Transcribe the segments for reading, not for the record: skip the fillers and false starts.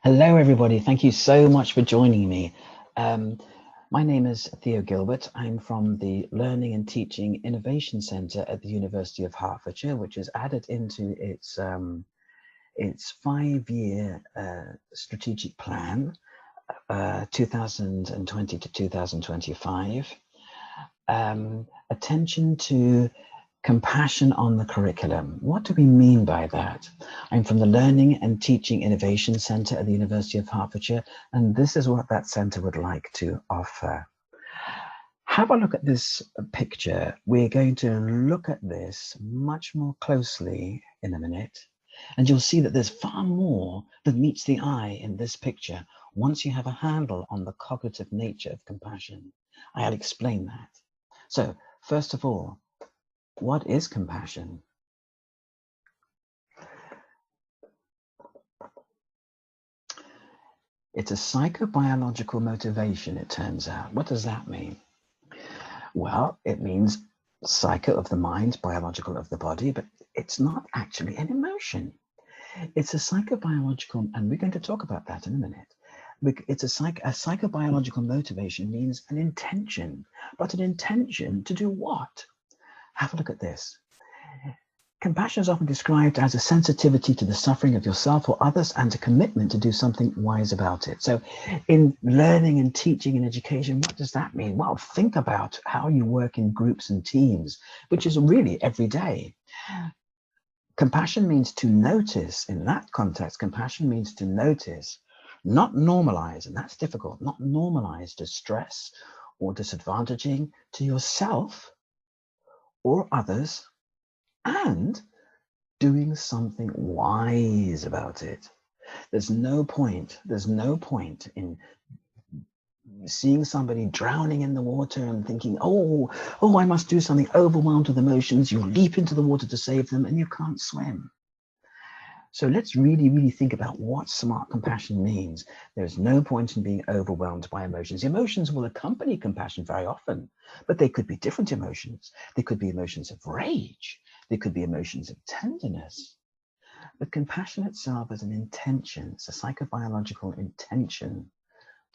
Hello, everybody. Thank you so much for joining me. Um, my name is Theo Gilbert. I'm from the Learning and Teaching Innovation Centre at the University of Hertfordshire, which is added into its 5-year strategic plan, 2020 to 2025. Attention to compassion on the curriculum. What do we mean by that? I'm from the Learning and Teaching Innovation Centre at the University of Hertfordshire, and this is what that centre would like to offer. Have a look at this picture. We're going to look at this much more closely in a minute, and you'll see that there's far more that meets the eye in this picture once you have a handle on the cognitive nature of compassion. I'll explain that. So, first of all, what is compassion? It's a psychobiological motivation, it turns out. What does that mean? Well, it means psycho of the mind, biological of the body, but it's not actually an emotion. It's a psychobiological, and we're going to talk about that in a minute. It's a psychobiological motivation means an intention, but an intention to do what? Have a look at this. Compassion is often described as a sensitivity to the suffering of yourself or others and a commitment to do something wise about it. So in learning and teaching and education, what does that mean? Well, think about how you work in groups and teams, which is really every day. Compassion means to notice. In that context, compassion means to notice, not normalize, and that's difficult, not normalize distress or disadvantaging to yourself or others, and doing something wise about it. There's no point in seeing somebody drowning in the water and thinking, oh, I must do something, overwhelmed with emotions. You leap into the water to save them and you can't swim. So let's really think about what smart compassion means. There's no point in being overwhelmed by emotions. Emotions will accompany compassion very often, but they could be different emotions. They could be emotions of rage. They could be emotions of tenderness. But compassion itself is an intention. It's a psychobiological intention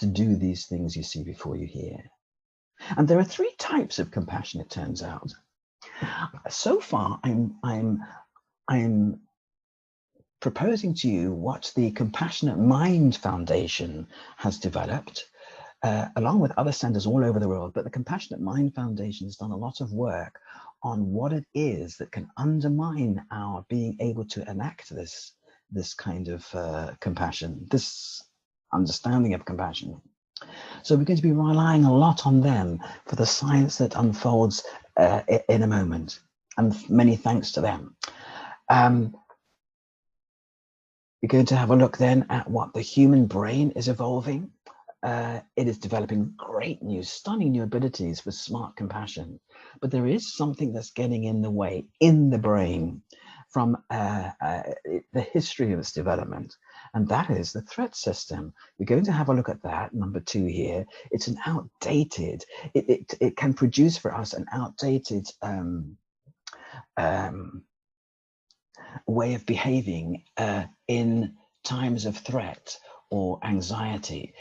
to do these things you see before you here. And there are 3 types of compassion, it turns out. So far, I'm proposing to you what the Compassionate Mind Foundation has developed, along with other centers all over the world. But the Compassionate Mind Foundation has done a lot of work on what it is that can undermine our being able to enact this kind of compassion, this understanding of compassion. So we're going to be relying a lot on them for the science that unfolds in a moment. And many thanks to them. We're going to have a look then at what the human brain is evolving. It is developing great new, stunning new abilities for smart compassion. But there is something that's getting in the way in the brain from the history of its development. And that is the threat system. We're going to have a look at that, number 2 here. It's an outdated, it can produce for us an outdated way of behaving in times of threat or anxiety.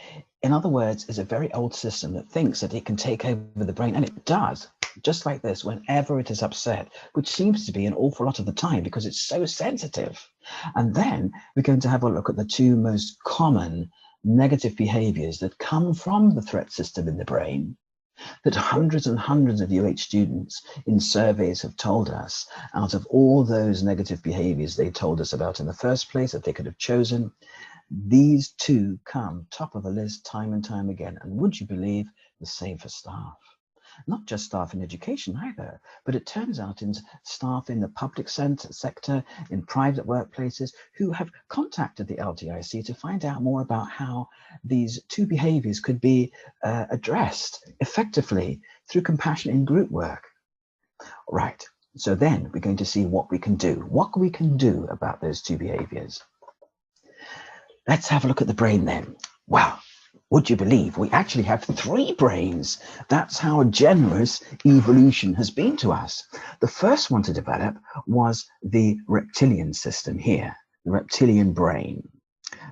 In other words, it's a very old system that thinks that it can take over the brain, and it does, just like this, whenever it is upset, which seems to be an awful lot of the time because it's so sensitive. And then we're going to have a look at the 2 most common negative behaviors that come from the threat system in the brain, that hundreds and hundreds of UH students in surveys have told us, out of all those negative behaviors they told us about in the first place that they could have chosen, these 2 come top of the list time and time again. And would you believe, the same for staff? Not just staff in education either, but it turns out in staff in the public sector, in private workplaces, who have contacted the LTIC to find out more about how these 2 behaviors could be addressed effectively through compassion in group work. Right, so then we're going to see what we can do. What we can do about those 2 behaviors. Let's have a look at the brain then. Wow. Would you believe we actually have 3 brains? That's how generous evolution has been to us. The first one to develop was the reptilian system here, the reptilian brain.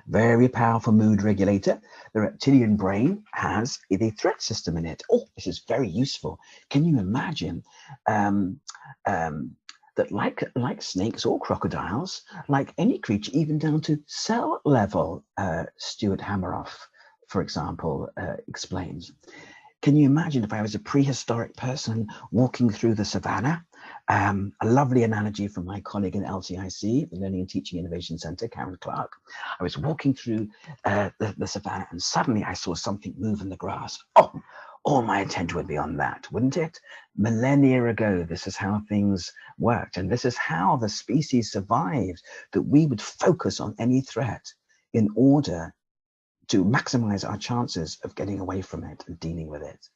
Very powerful mood regulator. The reptilian brain has a threat system in it. Oh, this is very useful. Can you imagine um, that like snakes or crocodiles, like any creature, even down to cell level, Stuart Hameroff, for example, explains. Can you imagine if I was a prehistoric person walking through the savannah? A lovely analogy from my colleague in LTIC, the Learning and Teaching Innovation Center, Karen Clark. I was walking through the savannah and suddenly I saw something move in the grass. Oh, all my attention would be on that, wouldn't it? Millennia ago, this is how things worked. And this is how the species survived, that we would focus on any threat in order to maximize our chances of getting away from it and dealing with it.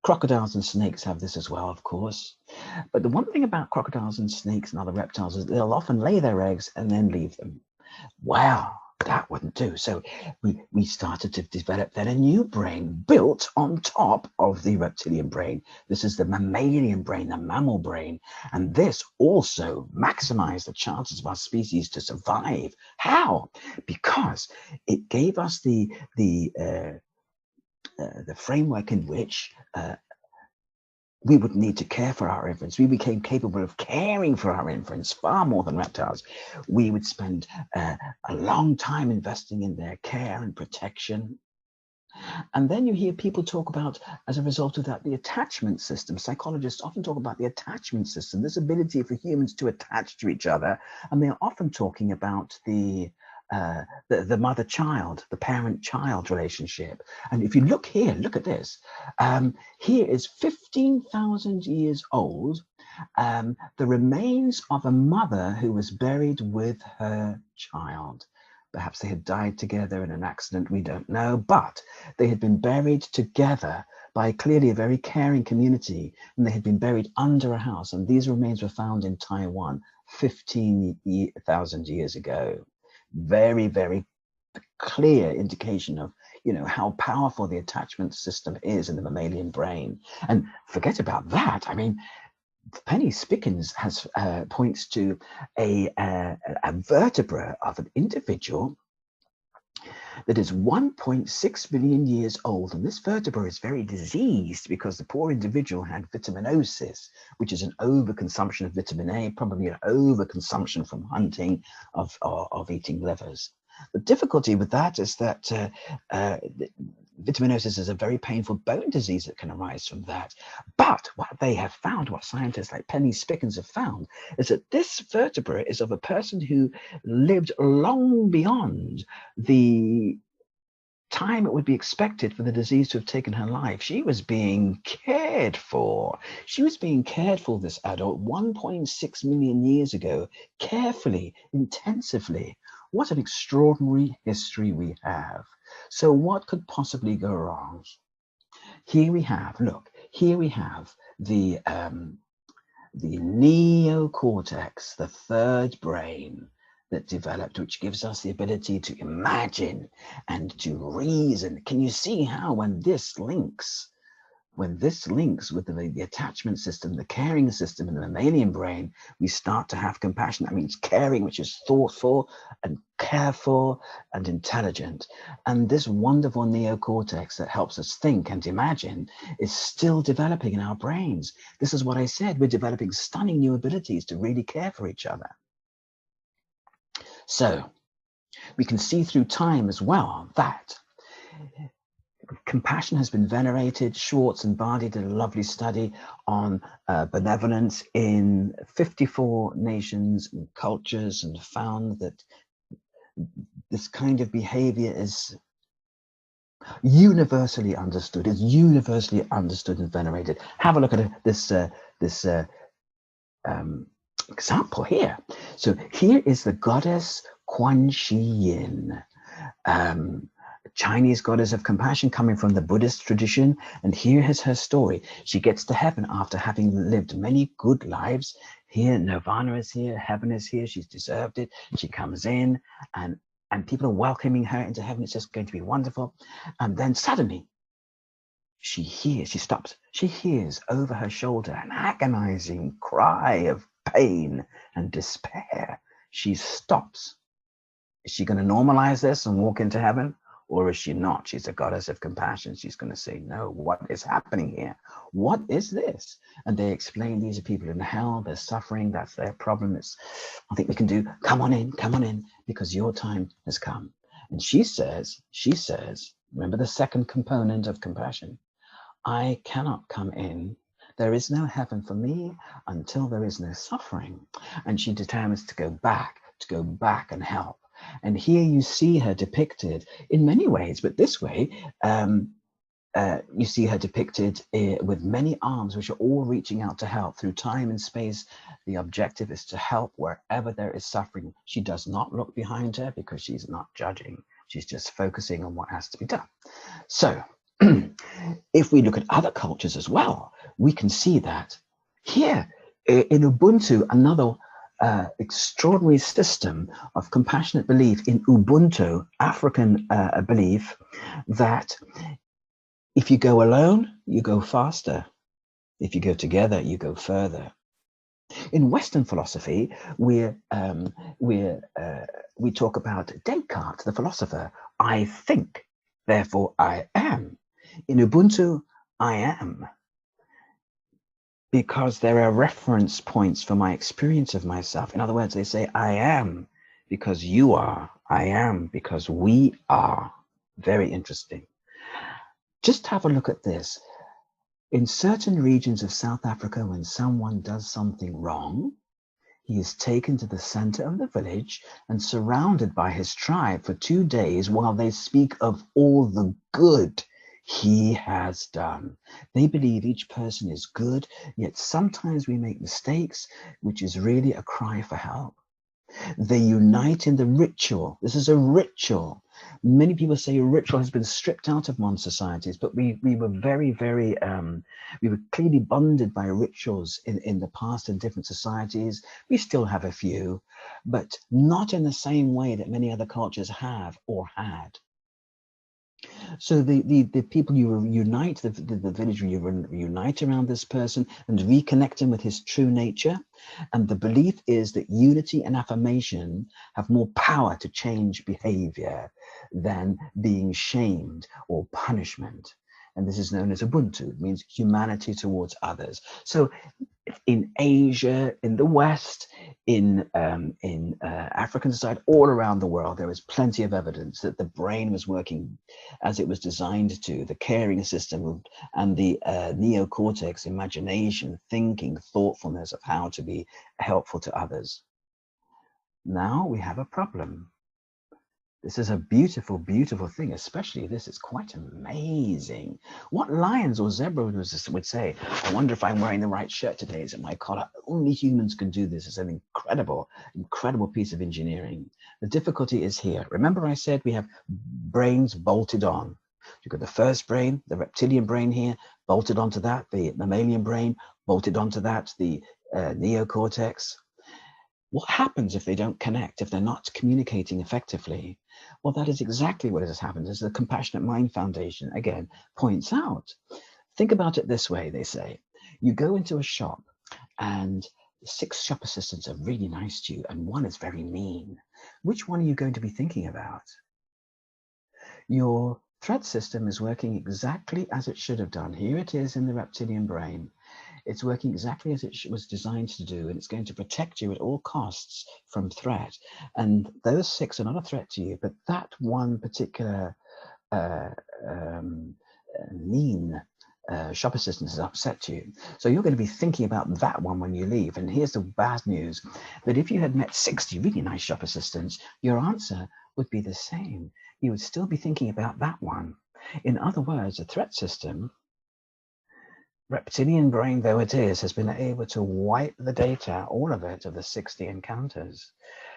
Crocodiles and snakes have this as well, of course. But the one thing about crocodiles and snakes and other reptiles is they'll often lay their eggs and then leave them. Wow, that wouldn't do. So we started to develop then a new brain built on top of the reptilian brain. This is the mammalian brain, the mammal brain. And this also maximized the chances of our species to survive. How? Because it gave us the framework in which we would need to care for our infants. We became capable of caring for our infants far more than reptiles. We would spend a long time investing in their care and protection. And then you hear people talk about, as a result of that, the attachment system. Psychologists often talk about the attachment system, this ability for humans to attach to each other. And they're often talking about the mother-child, the parent-child relationship. And if you look here, look at this. Here is 15,000 years old, the remains of a mother who was buried with her child. Perhaps they had died together in an accident, we don't know, but they had been buried together by clearly a very caring community, and they had been buried under a house. And these remains were found in Taiwan 15,000 years ago. Very, very clear indication of, how powerful the attachment system is in the mammalian brain. And forget about that. I mean, Penny Spickens has points to a vertebra of an individual that is 1.6 billion years old. And this vertebra is very diseased because the poor individual had vitaminosis, which is an overconsumption of vitamin A, probably an overconsumption from hunting of eating livers. The difficulty with that is that vitaminosis is a very painful bone disease that can arise from that. But what they have found, what scientists like Penny Spickens have found, is that this vertebra is of a person who lived long beyond the time it would be expected for the disease to have taken her life. She was being cared for. She was being cared for, this adult, 1.6 million years ago, carefully, intensively. What an extraordinary history we have. So what could possibly go wrong? Here we have, look, here we have the neocortex, the third brain that developed, which gives us the ability to imagine and to reason. Can you see how when this links with the attachment system, the caring system in the mammalian brain, we start to have compassion. That means caring, which is thoughtful and careful and intelligent. And this wonderful neocortex that helps us think and imagine is still developing in our brains. This is what I said, we're developing stunning new abilities to really care for each other. So we can see through time as well that compassion has been venerated. Schwartz and Bardi did a lovely study on benevolence in 54 nations and cultures and found that this kind of behavior is universally understood, and venerated. Have a look at this example here. So here is the goddess Quan Shi Yin, Chinese goddess of compassion coming from the Buddhist tradition. And here is her story. She gets to heaven after having lived many good lives. Here, nirvana is here, heaven is here. She's deserved it. She comes in and people are welcoming her into heaven. It's just going to be wonderful. And then suddenly she stops. She hears over her shoulder an agonizing cry of pain and despair. She stops. Is she going to normalize this and walk into heaven? Or is she not? She's a goddess of compassion. She's going to say, no, what is happening here? What is this? And they explain these are people in hell. They're suffering. That's their problem. It's, I think we can do, come on in, because your time has come. And she says, remember the second component of compassion. I cannot come in. There is no heaven for me until there is no suffering. And she determines to go back and help. And here you see her depicted in many ways, but this way, you see her depicted with many arms, which are all reaching out to help through time and space. The objective is to help wherever there is suffering. She does not look behind her because she's not judging. She's just focusing on what has to be done. So if we look at other cultures as well, we can see that here in Ubuntu, another extraordinary system of compassionate belief in Ubuntu, African belief that if you go alone, you go faster. If you go together, you go further. In Western philosophy, we talk about Descartes, the philosopher. I think, therefore I am. In Ubuntu, I am. Because there are reference points for my experience of myself. In other words, they say, I am because you are. I am because we are. Very interesting. Just have a look at this. In certain regions of South Africa, when someone does something wrong, he is taken to the center of the village and surrounded by his tribe for 2 days while they speak of all the good he has done. They believe each person is good, yet sometimes we make mistakes, which is really a cry for help. They unite in the ritual. This is a ritual. Many people say a ritual has been stripped out of modern societies, but we were very, we were clearly bonded by rituals in the past in different societies. We still have a few, but not in the same way that many other cultures have or had. So the people you unite, the village you unite around this person and reconnect him with his true nature. And the belief is that unity and affirmation have more power to change behavior than being shamed or punishment. And this is known as Ubuntu. It means humanity towards others. So in Asia, in the West, in African society, all around the world, there is plenty of evidence that the brain was working as it was designed to, the caring system and the neocortex, imagination, thinking, thoughtfulness of how to be helpful to others. Now we have a problem. This is a beautiful, beautiful thing, especially this is quite amazing. What lions or zebras would say, I wonder if I'm wearing the right shirt today. Is it my collar? Only humans can do this. It's an incredible, incredible piece of engineering. The difficulty is here. Remember I said we have brains bolted on. You've got the first brain, the reptilian brain here, bolted onto that, the mammalian brain, bolted onto that, the neocortex. What happens if they don't connect, if they're not communicating effectively? Well, that is exactly what has happened, as the Compassionate Mind Foundation, again, points out. Think about it this way, they say. You go into a shop and 6 shop assistants are really nice to you and 1 is very mean. Which one are you going to be thinking about? Your threat system is working exactly as it should have done. Here it is in the reptilian brain. It's working exactly as it was designed to do, and it's going to protect you at all costs from threat. And those 6 are not a threat to you, but that one particular mean shop assistant has upset you. So you're going to be thinking about that one when you leave. And here's the bad news, that if you had met 60 really nice shop assistants, your answer would be the same. You would still be thinking about that one. In other words, the threat system, reptilian brain though it is, has been able to wipe the data, all of it, of the 60 encounters.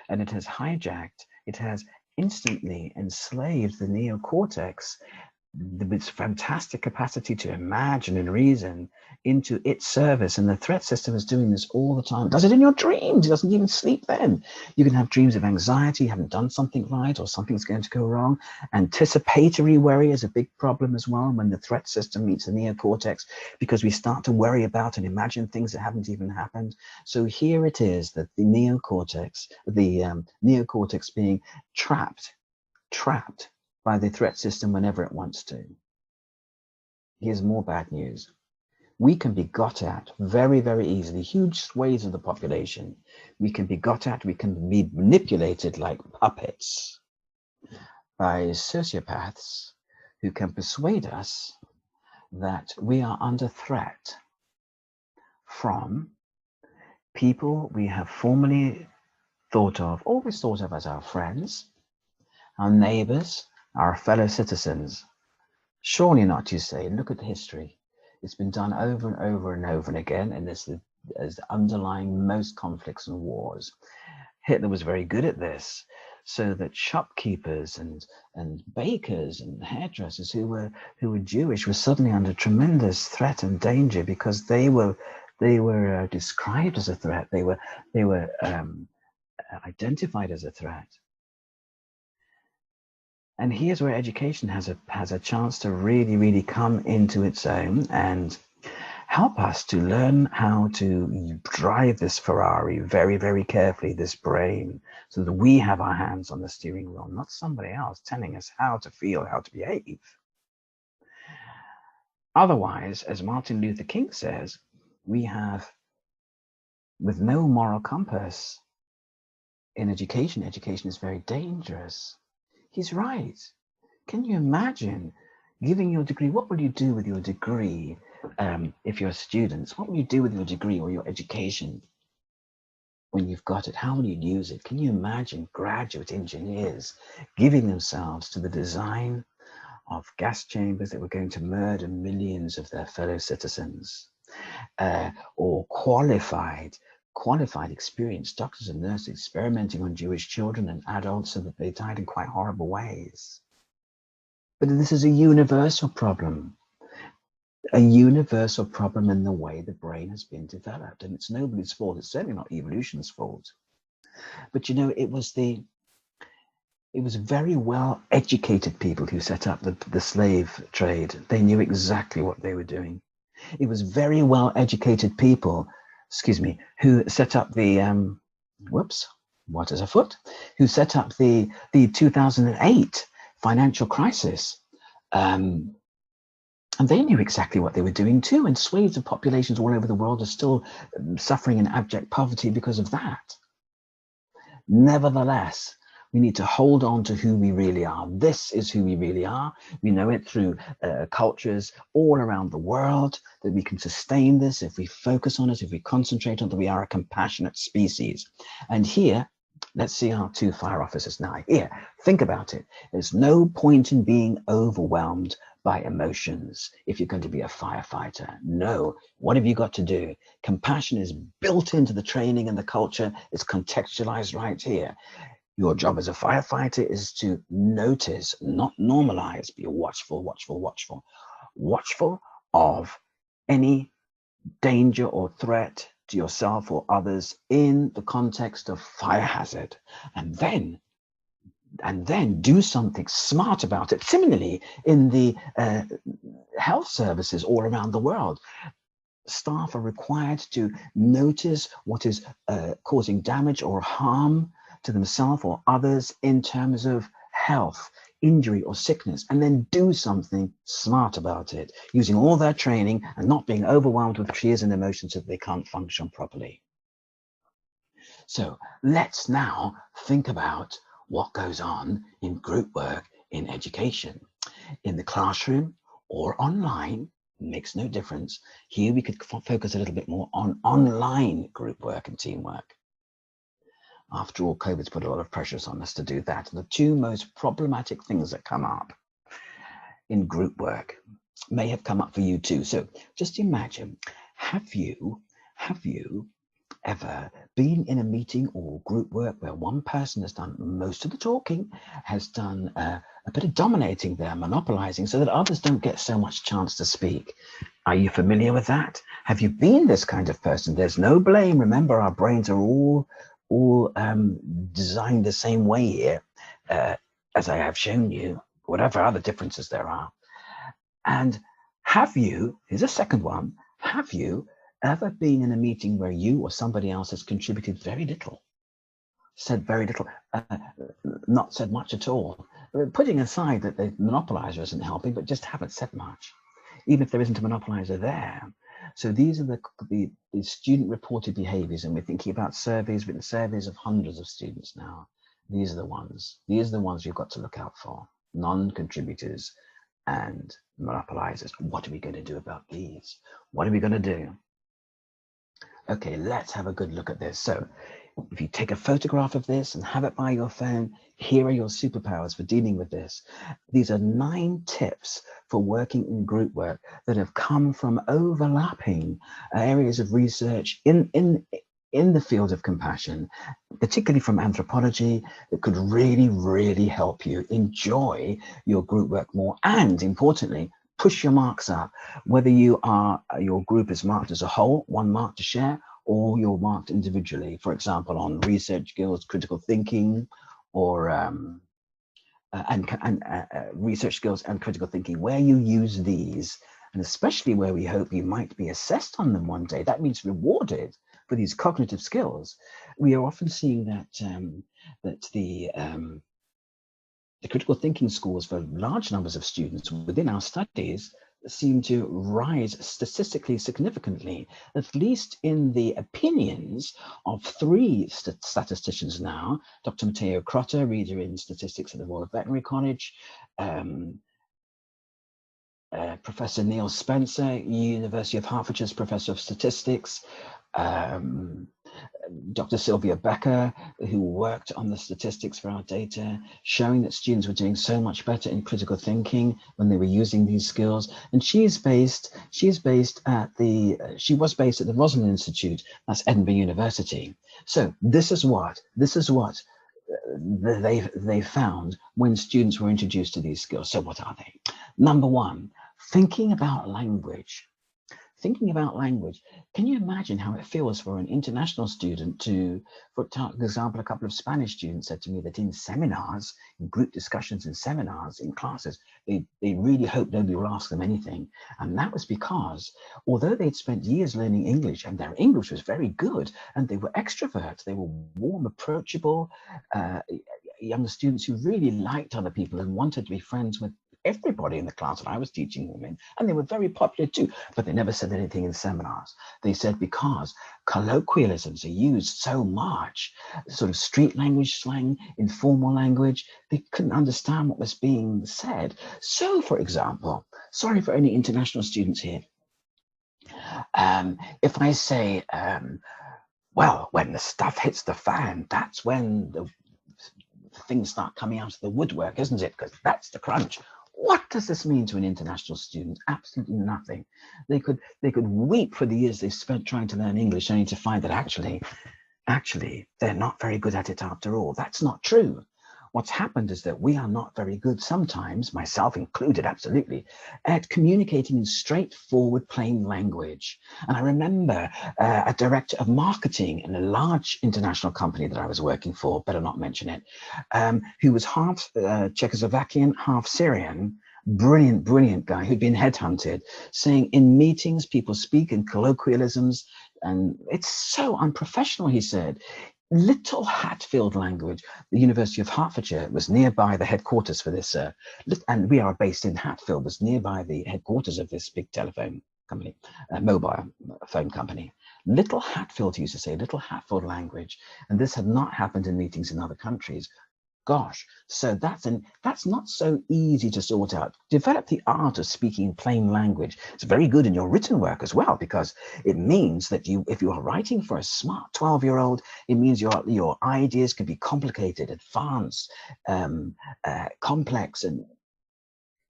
And it has hijacked, it has instantly enslaved the neocortex its fantastic capacity to imagine and reason into its service. And the threat system is doing this all the time. It does it in your dreams. It doesn't even sleep then. You can have dreams of anxiety, you haven't done something right, or something's going to go wrong. Anticipatory worry is a big problem as well when the threat system meets the neocortex, because we start to worry about and imagine things that haven't even happened. So here it is that the neocortex being trapped by the threat system whenever it wants to. Here's more bad news. We can be got at very, very easily. Huge swathes of the population. We can be got at, we can be manipulated like puppets by sociopaths who can persuade us that we are under threat from people we have formerly always thought of as our friends, our neighbors, our fellow citizens. Surely not, you say. Look at history. It's been done over and over and over and again, and this is underlying most conflicts and wars. Hitler was very good at this, so that shopkeepers and bakers and hairdressers who were Jewish were suddenly under tremendous threat and danger, because they were described as a threat. They were identified as a threat. And here's where education has a chance to really, really come into its own and help us to learn how to drive this Ferrari very, very carefully, this brain, so that we have our hands on the steering wheel, not somebody else telling us how to feel, how to behave. Otherwise, as Martin Luther King says, we have, with no moral compass in education, education is very dangerous. He's right. Can you imagine giving your degree? What will you do with your degree if you're students? What will you do with your degree or your education when you've got it? How will you use it? Can you imagine graduate engineers giving themselves to the design of gas chambers that were going to murder millions of their fellow citizens, or qualified, experienced doctors and nurses experimenting on Jewish children and adults so that they died in quite horrible ways? But this is a universal problem. A universal problem in the way the brain has been developed. And it's nobody's fault. It's certainly not evolution's fault. But you know, it was very well educated people who set up the slave trade. They knew exactly what they were doing. It was very well educated people, who set up the, what is afoot? Who set up the 2008 financial crisis. And they knew exactly what they were doing too. And swathes of populations all over the world are still suffering in abject poverty because of that. Nevertheless, we need to hold on to who we really are. This is who we really are. We know it through cultures all around the world, that we can sustain this if we focus on it, if we concentrate on that. We are a compassionate species. And here, let's see our two fire officers now. Here, think about it. There's no point in being overwhelmed by emotions if you're going to be a firefighter. No. What have you got to do? Compassion is built into the training and the culture. It's contextualized right here. Your job as a firefighter is to notice, not normalize. Be watchful, watchful, watchful. Watchful of any danger or threat to yourself or others in the context of fire hazard. And then do something smart about it. Similarly, in the health services all around the world, staff are required to notice what is causing damage or harm to themselves or others in terms of health, injury or sickness, and then do something smart about it, using all their training and not being overwhelmed with fears and emotions that they can't function properly. So let's now think about what goes on in group work in education. In the classroom or online, makes no difference. Here we could focus a little bit more on online group work and teamwork. After all, COVID's put a lot of pressures on us to do that. And the two most problematic things that come up in group work may have come up for you too. So just imagine, have you ever been in a meeting or group work where one person has done most of the talking, has done a bit of dominating there, monopolizing, so that others don't get so much chance to speak. Are you familiar with that? Have you been this kind of person? There's no blame. Remember, our brains are all designed the same way here, as I have shown you, whatever other differences there are. And have you, here's a second one, have you ever been in a meeting where you or somebody else has contributed very little? Said very little, not said much at all. Putting aside that the monopolizer isn't helping, but just haven't said much, even if there isn't a monopolizer there. So these are the student reported behaviors, and we're thinking about surveys, written surveys of hundreds of students now. These are the ones you've got to look out for: non-contributors and monopolizers. What are we going to do about these? What are we going to do? Okay, let's have a good look at this. So if you take a photograph of this and have it by your phone, here are your superpowers for dealing with this. These are 9 tips for working in group work that have come from overlapping areas of research in the field of compassion, particularly from anthropology, that could really, really help you enjoy your group work more, and importantly, push your marks up, whether your group is marked as a whole, 1 mark to share, or you're marked individually, for example, on research skills, critical thinking, or research skills and critical thinking, where you use these, and especially where we hope you might be assessed on them one day. That means rewarded for these cognitive skills. We are often seeing that the critical thinking scores for large numbers of students within our studies seem to rise statistically significantly, at least in the opinions of 3 statisticians now: Dr. Matteo Crotta, reader in statistics at the Royal Veterinary College, Professor Neil Spencer, University of Hertfordshire's Professor of Statistics, Dr. Sylvia Becker, who worked on the statistics for our data, showing that students were doing so much better in critical thinking when they were using these skills. And she was based at the Rosalind Institute, that's Edinburgh University. So this is what they found when students were introduced to these skills. So what are they? Number 1, thinking about language. Thinking about language. Can you imagine how it feels for an international student to, for example, a couple of Spanish students said to me that in seminars, in group discussions in seminars, in classes, they really hope nobody will ask them anything. And that was because, although they'd spent years learning English, and their English was very good, and they were extroverts, they were warm, approachable, young students who really liked other people and wanted to be friends with everybody in the class that I was teaching them in, and they were very popular too, but they never said anything in seminars. They said because colloquialisms are used so much, sort of street language slang, informal language, they couldn't understand what was being said. So, for example, sorry for any international students here, if I say, well, when the stuff hits the fan, that's when the things start coming out of the woodwork, isn't it? Because that's the crunch. What does this mean to an international student? Absolutely nothing. They could weep for the years they've spent trying to learn English, only to find that actually they're not very good at it after all. That's not true. What's happened is that we are not very good sometimes, myself included, absolutely, at communicating in straightforward, plain language. And I remember a director of marketing in a large international company that I was working for, better not mention it, who was half Czechoslovakian, half Syrian, brilliant guy who'd been headhunted, saying in meetings, people speak in colloquialisms, and it's so unprofessional, he said. Little Hatfield language. The University of Hertfordshire was nearby the headquarters for this, and we are based in Hatfield, was nearby the headquarters of this big telephone company, mobile phone company. Little Hatfield, used to say, Little Hatfield language, and this had not happened in meetings in other countries. Gosh, so that's not so easy to sort out. Develop the art of speaking in plain language. It's very good in your written work as well, because it means that if you are writing for a smart 12-year-old, it means your ideas can be complicated, advanced, complex, and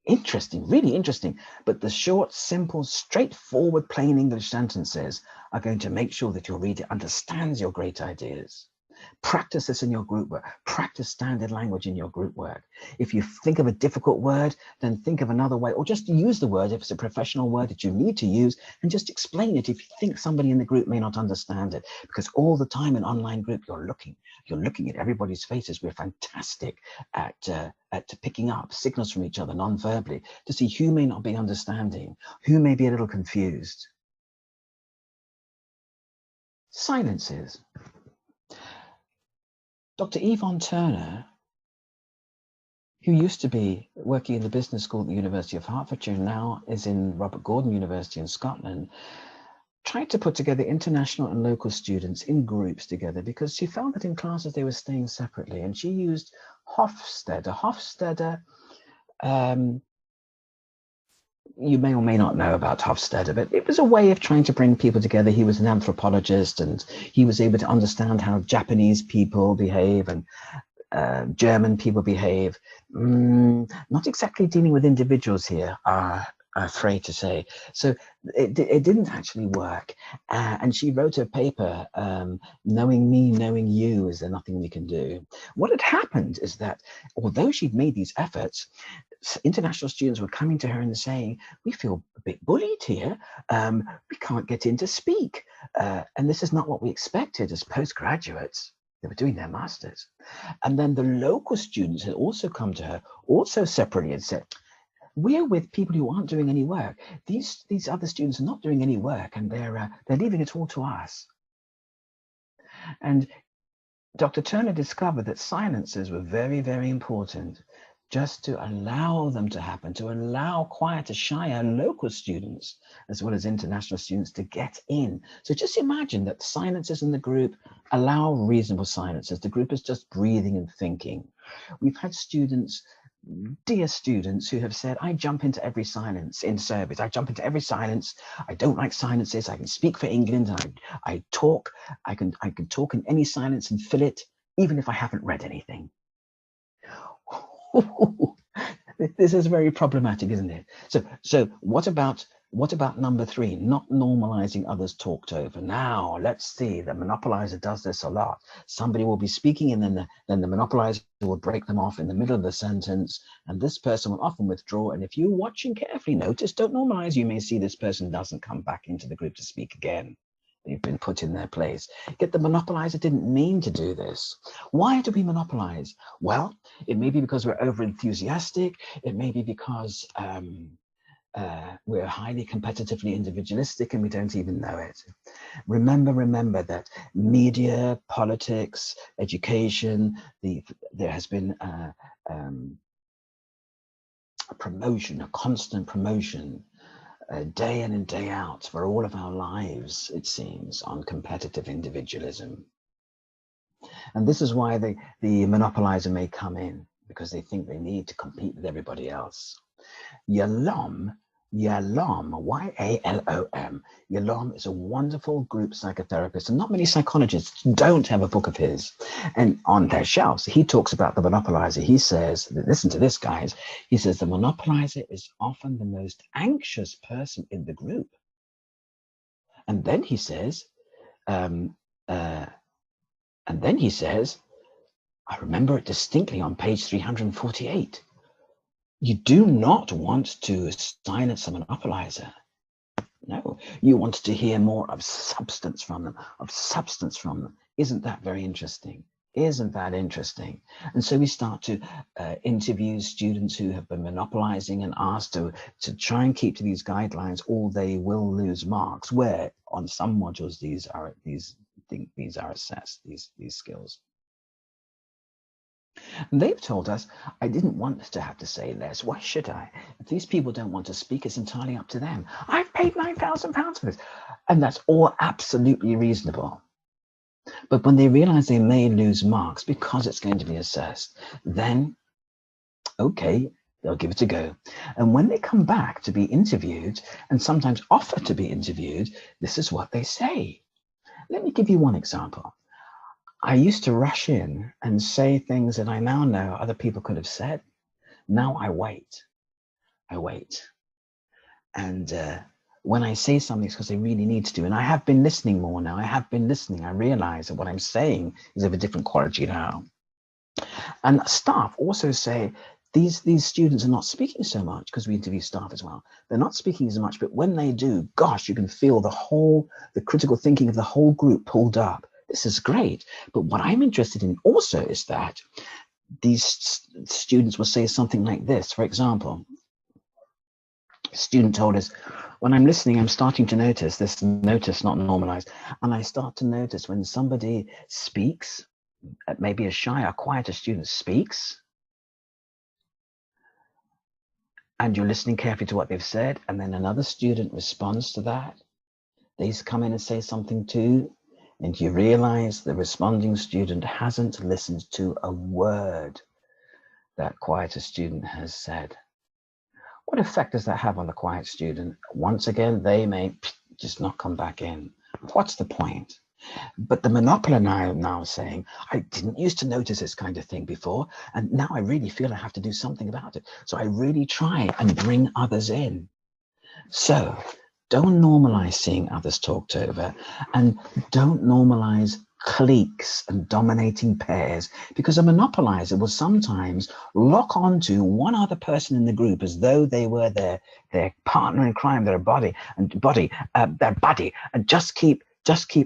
interesting, really interesting. But the short, simple, straightforward, plain English sentences are going to make sure that your reader understands your great ideas. Practice this in your group work. Practice standard language in your group work. If you think of a difficult word, then think of another way, or just use the word if it's a professional word that you need to use, and just explain it if you think somebody in the group may not understand it. Because all the time in online group, you're looking at everybody's faces. We're fantastic at picking up signals from each other non-verbally to see who may not be understanding, who may be a little confused. Silences. Dr. Yvonne Turner, who used to be working in the business school at the University of Hertfordshire, now is in Robert Gordon University in Scotland, tried to put together international and local students in groups together because she found that in classes they were staying separately, and she used Hofstede. Hofstede, you may or may not know about Hofstede, but it was a way of trying to bring people together. He was an anthropologist, and he was able to understand how Japanese people behave and German people behave. Not exactly dealing with individuals here, I'm afraid to say. So it didn't actually work. And she wrote a paper, knowing me, knowing you, is there nothing we can do? What had happened is that although she'd made these efforts, international students were coming to her and saying, we feel a bit bullied here. We can't get in to speak. And this is not what we expected as postgraduates. They were doing their masters. And then the local students had also come to her, also separately, and said, we're with people who aren't doing any work. These other students are not doing any work, and they're leaving it all to us. And Dr. Turner discovered that silences were very, very important, just to allow them to happen, to allow quieter, shyer local students, as well as international students, to get in. So just imagine that silences in the group allow reasonable silences. The group is just breathing and thinking. We've had students, dear students, who have said, I jump into every silence in service. I jump into every silence. I don't like silences. I can speak for England. I talk. I can talk in any silence and fill it, even if I haven't read anything. This is very problematic, isn't it? So what about number 3, not normalizing others talked over? Now let's see, the monopolizer does this a lot. Somebody will be speaking, and then the monopolizer will break them off in the middle of the sentence, and this person will often withdraw. And if you're watching carefully, notice, don't normalize, you may see this person doesn't come back into the group to speak again. They've been put in their place. Yet the monopolizer didn't mean to do this. Why do we monopolize? Well, it may be because we're over enthusiastic. It may be because we're highly competitively individualistic and we don't even know it. Remember that media, politics, education, there has been a promotion, a constant promotion, day in and day out for all of our lives, it seems, on competitive individualism. And this is why the monopolizer may come in, because they think they need to compete with everybody else. Yalom, Y-A-L-O-M. Yalom is a wonderful group psychotherapist, and not many psychologists don't have a book of his. And on their shelves, he talks about the monopolizer. He says, listen to this, guys. He says the monopolizer is often the most anxious person in the group. And then he says, I remember it distinctly on page 348. You do not want to silence a monopolizer. No, you want to hear more of substance from them, Isn't that very interesting? Isn't that interesting? And so we start to interview students who have been monopolizing and asked to try and keep to these guidelines, or they will lose marks, where on some modules these are assessed, these skills. And they've told us, I didn't want to have to say less. Why should I? If these people don't want to speak, it's entirely up to them. I've paid £9,000 for this. And that's all absolutely reasonable. But when they realize they may lose marks because it's going to be assessed, then, okay, they'll give it a go. And when they come back to be interviewed, and sometimes offer to be interviewed, this is what they say. Let me give you one example. I used to rush in and say things that I now know other people could have said. Now I wait. And when I say something, it's because I really need to. And I have been listening more now. I have been listening. I realize that what I'm saying is of a different quality now. And staff also say these students are not speaking so much, because we interview staff as well. They're not speaking as much, but when they do, gosh, you can feel the critical thinking of the whole group pulled up. This is great. But what I'm interested in also is that these students will say something like this. For example, a student told us, when I'm listening, I'm starting to notice this, notice not normalized. And I start to notice when somebody speaks, maybe a shy or quieter student speaks, and you're listening carefully to what they've said, and then another student responds to that. They come in and say something too, and you realize the responding student hasn't listened to a word that quieter student has said. What effect does that have on the quiet student? Once again, they may just not come back in. What's the point? But the monopoler now saying, I didn't used to notice this kind of thing before, and now I really feel I have to do something about it. So I really try and bring others in. So don't normalize seeing others talked over, and don't normalize cliques and dominating pairs, because a monopolizer will sometimes lock onto one other person in the group as though they were their partner in crime, their buddy, and just keep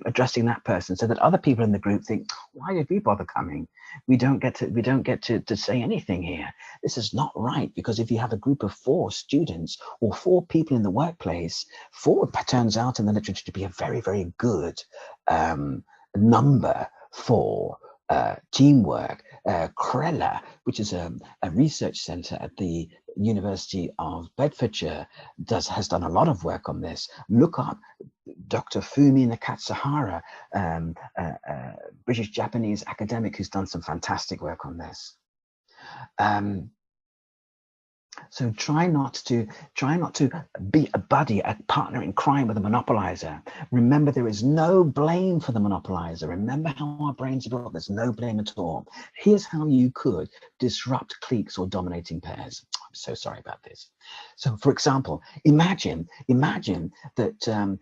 addressing that person, so that other people in the group think, why did we bother coming? We don't get to say anything here. This is not right, because if you have a group of 4 students or 4 people in the workplace, 4 turns out in the literature to be a very, very good number for teamwork. Krella, which is a research center at the University of Bedfordshire, has done a lot of work on this. Look up Dr. Fumi Nakatsuhara, British-Japanese academic who's done some fantastic work on this. So try not to be a buddy, a partner in crime with a monopolizer. Remember, there is no blame for the monopolizer. Remember how our brains are built. There's no blame at all. Here's how you could disrupt cliques or dominating pairs. I'm so sorry about this. So, for example, imagine that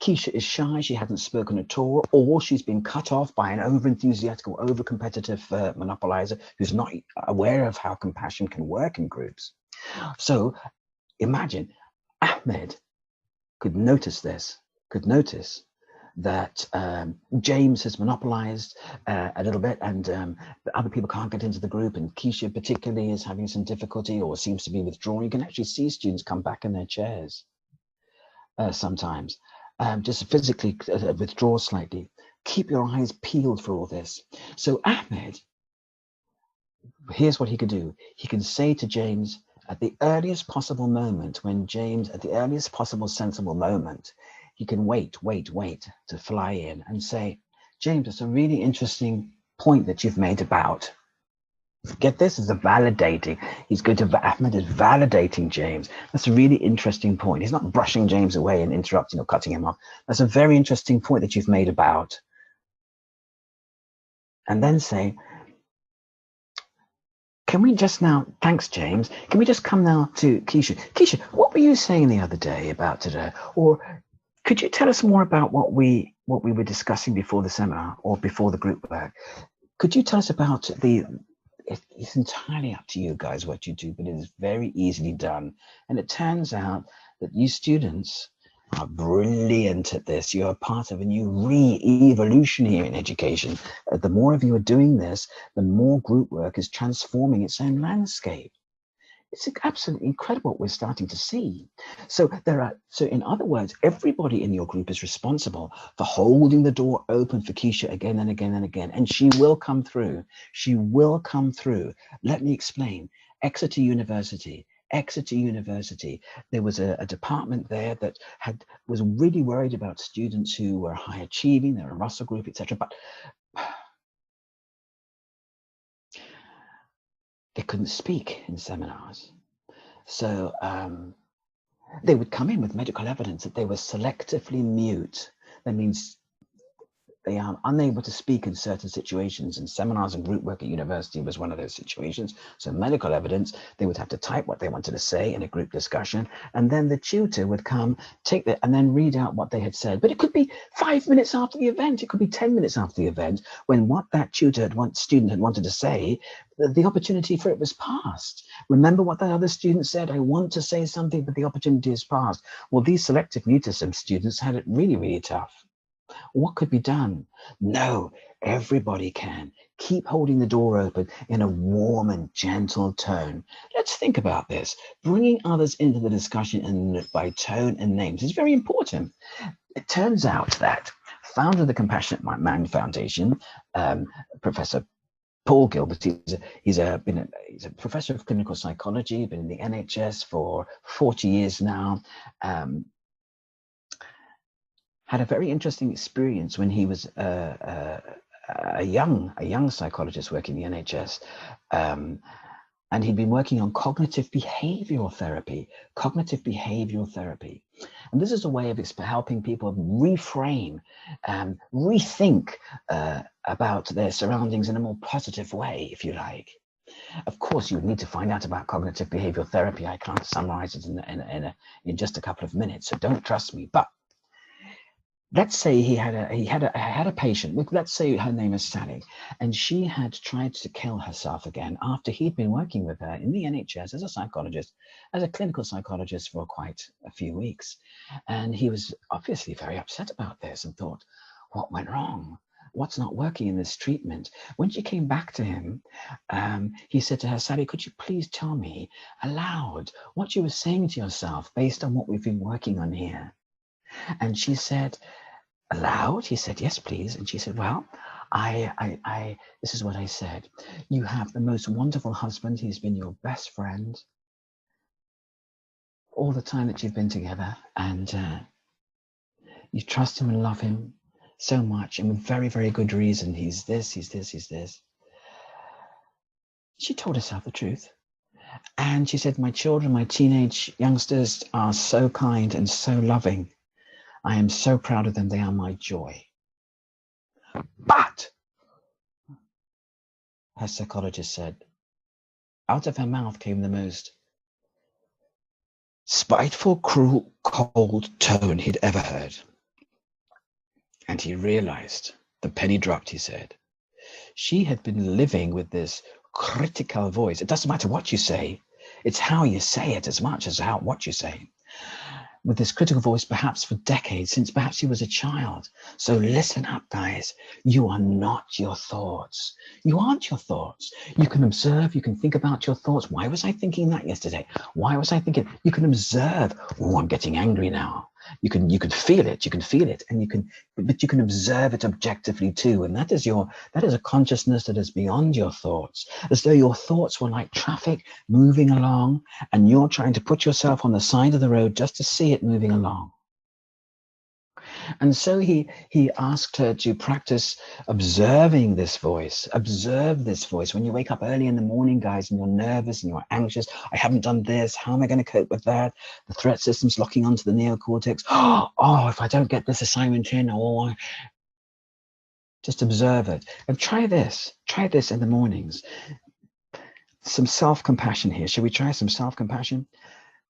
Keisha is shy, she hasn't spoken at all, or she's been cut off by an over-enthusiastic or over-competitive monopolizer who's not aware of how compassion can work in groups. So imagine Ahmed could notice this, that James has monopolized a little bit, and other people can't get into the group, and Keisha particularly is having some difficulty or seems to be withdrawing. You can actually see students come back in their chairs sometimes. Just physically withdraw slightly. Keep your eyes peeled for all this. So Ahmed, here's what he could do. He can say to James at the earliest possible moment, at the earliest possible sensible moment, he can wait to fly in and say, James, it's a really interesting point that you've made about. Get this, as a validating. Ahmed is validating James. That's a really interesting point. He's not brushing James away and interrupting or cutting him off. That's a very interesting point that you've made about. And then say, can we just now, thanks James, can we just come now to Keisha? Keisha, what were you saying the other day about today? Or could you tell us more about what we were discussing before the seminar or before the group work? Could you tell us about it's entirely up to you guys what you do, but it is very easily done. And it turns out that you students are brilliant at this. You are part of a new re-evolution here in education. The more of you are doing this, the more group work is transforming its own landscape. It's absolutely incredible what we're starting to see. So in other words, everybody in your group is responsible for holding the door open for Keisha again and again and again. And she will come through. She will come through. Let me explain. Exeter University. There was a department there that was really worried about students who were high achieving. They're a Russell group, etc. But they couldn't speak in seminars. So they would come in with medical evidence that they were selectively mute. That means they are unable to speak in certain situations, and seminars and group work at university was one of those situations. So medical evidence, they would have to type what they wanted to say in a group discussion, and then the tutor would come, take that, and then read out what they had said. But it could be 5 minutes after the event, it could be 10 minutes after the event, when what that student had wanted to say, the opportunity for it was passed. Remember what that other student said? I want to say something, but the opportunity is passed. Well, these selective mutism students had it really, really tough. What could be done? No, everybody can. Keep holding the door open in a warm and gentle tone. Let's think about this. Bringing others into the discussion and by tone and names is very important. It turns out that founder of the Compassionate Mind Foundation, Professor Paul Gilbert, he's a professor of clinical psychology, been in the NHS for 40 years now. Had a very interesting experience when he was a young psychologist working in the NHS, and he'd been working on cognitive behavioral therapy. And this is a way of helping people reframe, rethink about their surroundings in a more positive way, if you like. Of course, you need to find out about cognitive behavioral therapy. I can't summarize it in just a couple of minutes, so don't trust me. But let's say he had a patient. Let's say her name is Sally, and she had tried to kill herself again after he'd been working with her in the NHS as a psychologist, as a clinical psychologist for quite a few weeks. And he was obviously very upset about this and thought, what went wrong? What's not working in this treatment? When she came back to him, he said to her, Sally, could you please tell me aloud what you were saying to yourself based on what we've been working on here? And she said, aloud? He said, yes, please. And she said, well, this is what I said. You have the most wonderful husband. He's been your best friend all the time that you've been together. And you trust him and love him so much, and with very, very good reason. He's this, he's this, he's this. She told herself the truth. And she said, my children, my teenage youngsters are so kind and so loving. I am so proud of them. They are my joy. But, her psychologist said, out of her mouth came the most spiteful, cruel, cold tone he'd ever heard. And he realized, the penny dropped, he said. She had been living with this critical voice. It doesn't matter what you say. It's how you say it as much as what you say. With this critical voice, perhaps for decades, since perhaps he was a child. So listen up, guys. You are not your thoughts. You aren't your thoughts. You can observe, you can think about your thoughts. Why was I thinking that yesterday? Why was I thinking? You can observe, oh, I'm getting angry now. You can feel it, but you can observe it objectively too. And that is a consciousness that is beyond your thoughts, as though your thoughts were like traffic moving along, and you're trying to put yourself on the side of the road just to see it moving along. And so he asked her to practice observing this voice. Observe this voice. When you wake up early in the morning, guys, and you're nervous and you're anxious, I haven't done this. How am I going to cope with that? The threat system's locking onto the neocortex. Oh, if I don't get this assignment in, just observe it. And try this in the mornings. Some self-compassion here. Shall we try some self-compassion?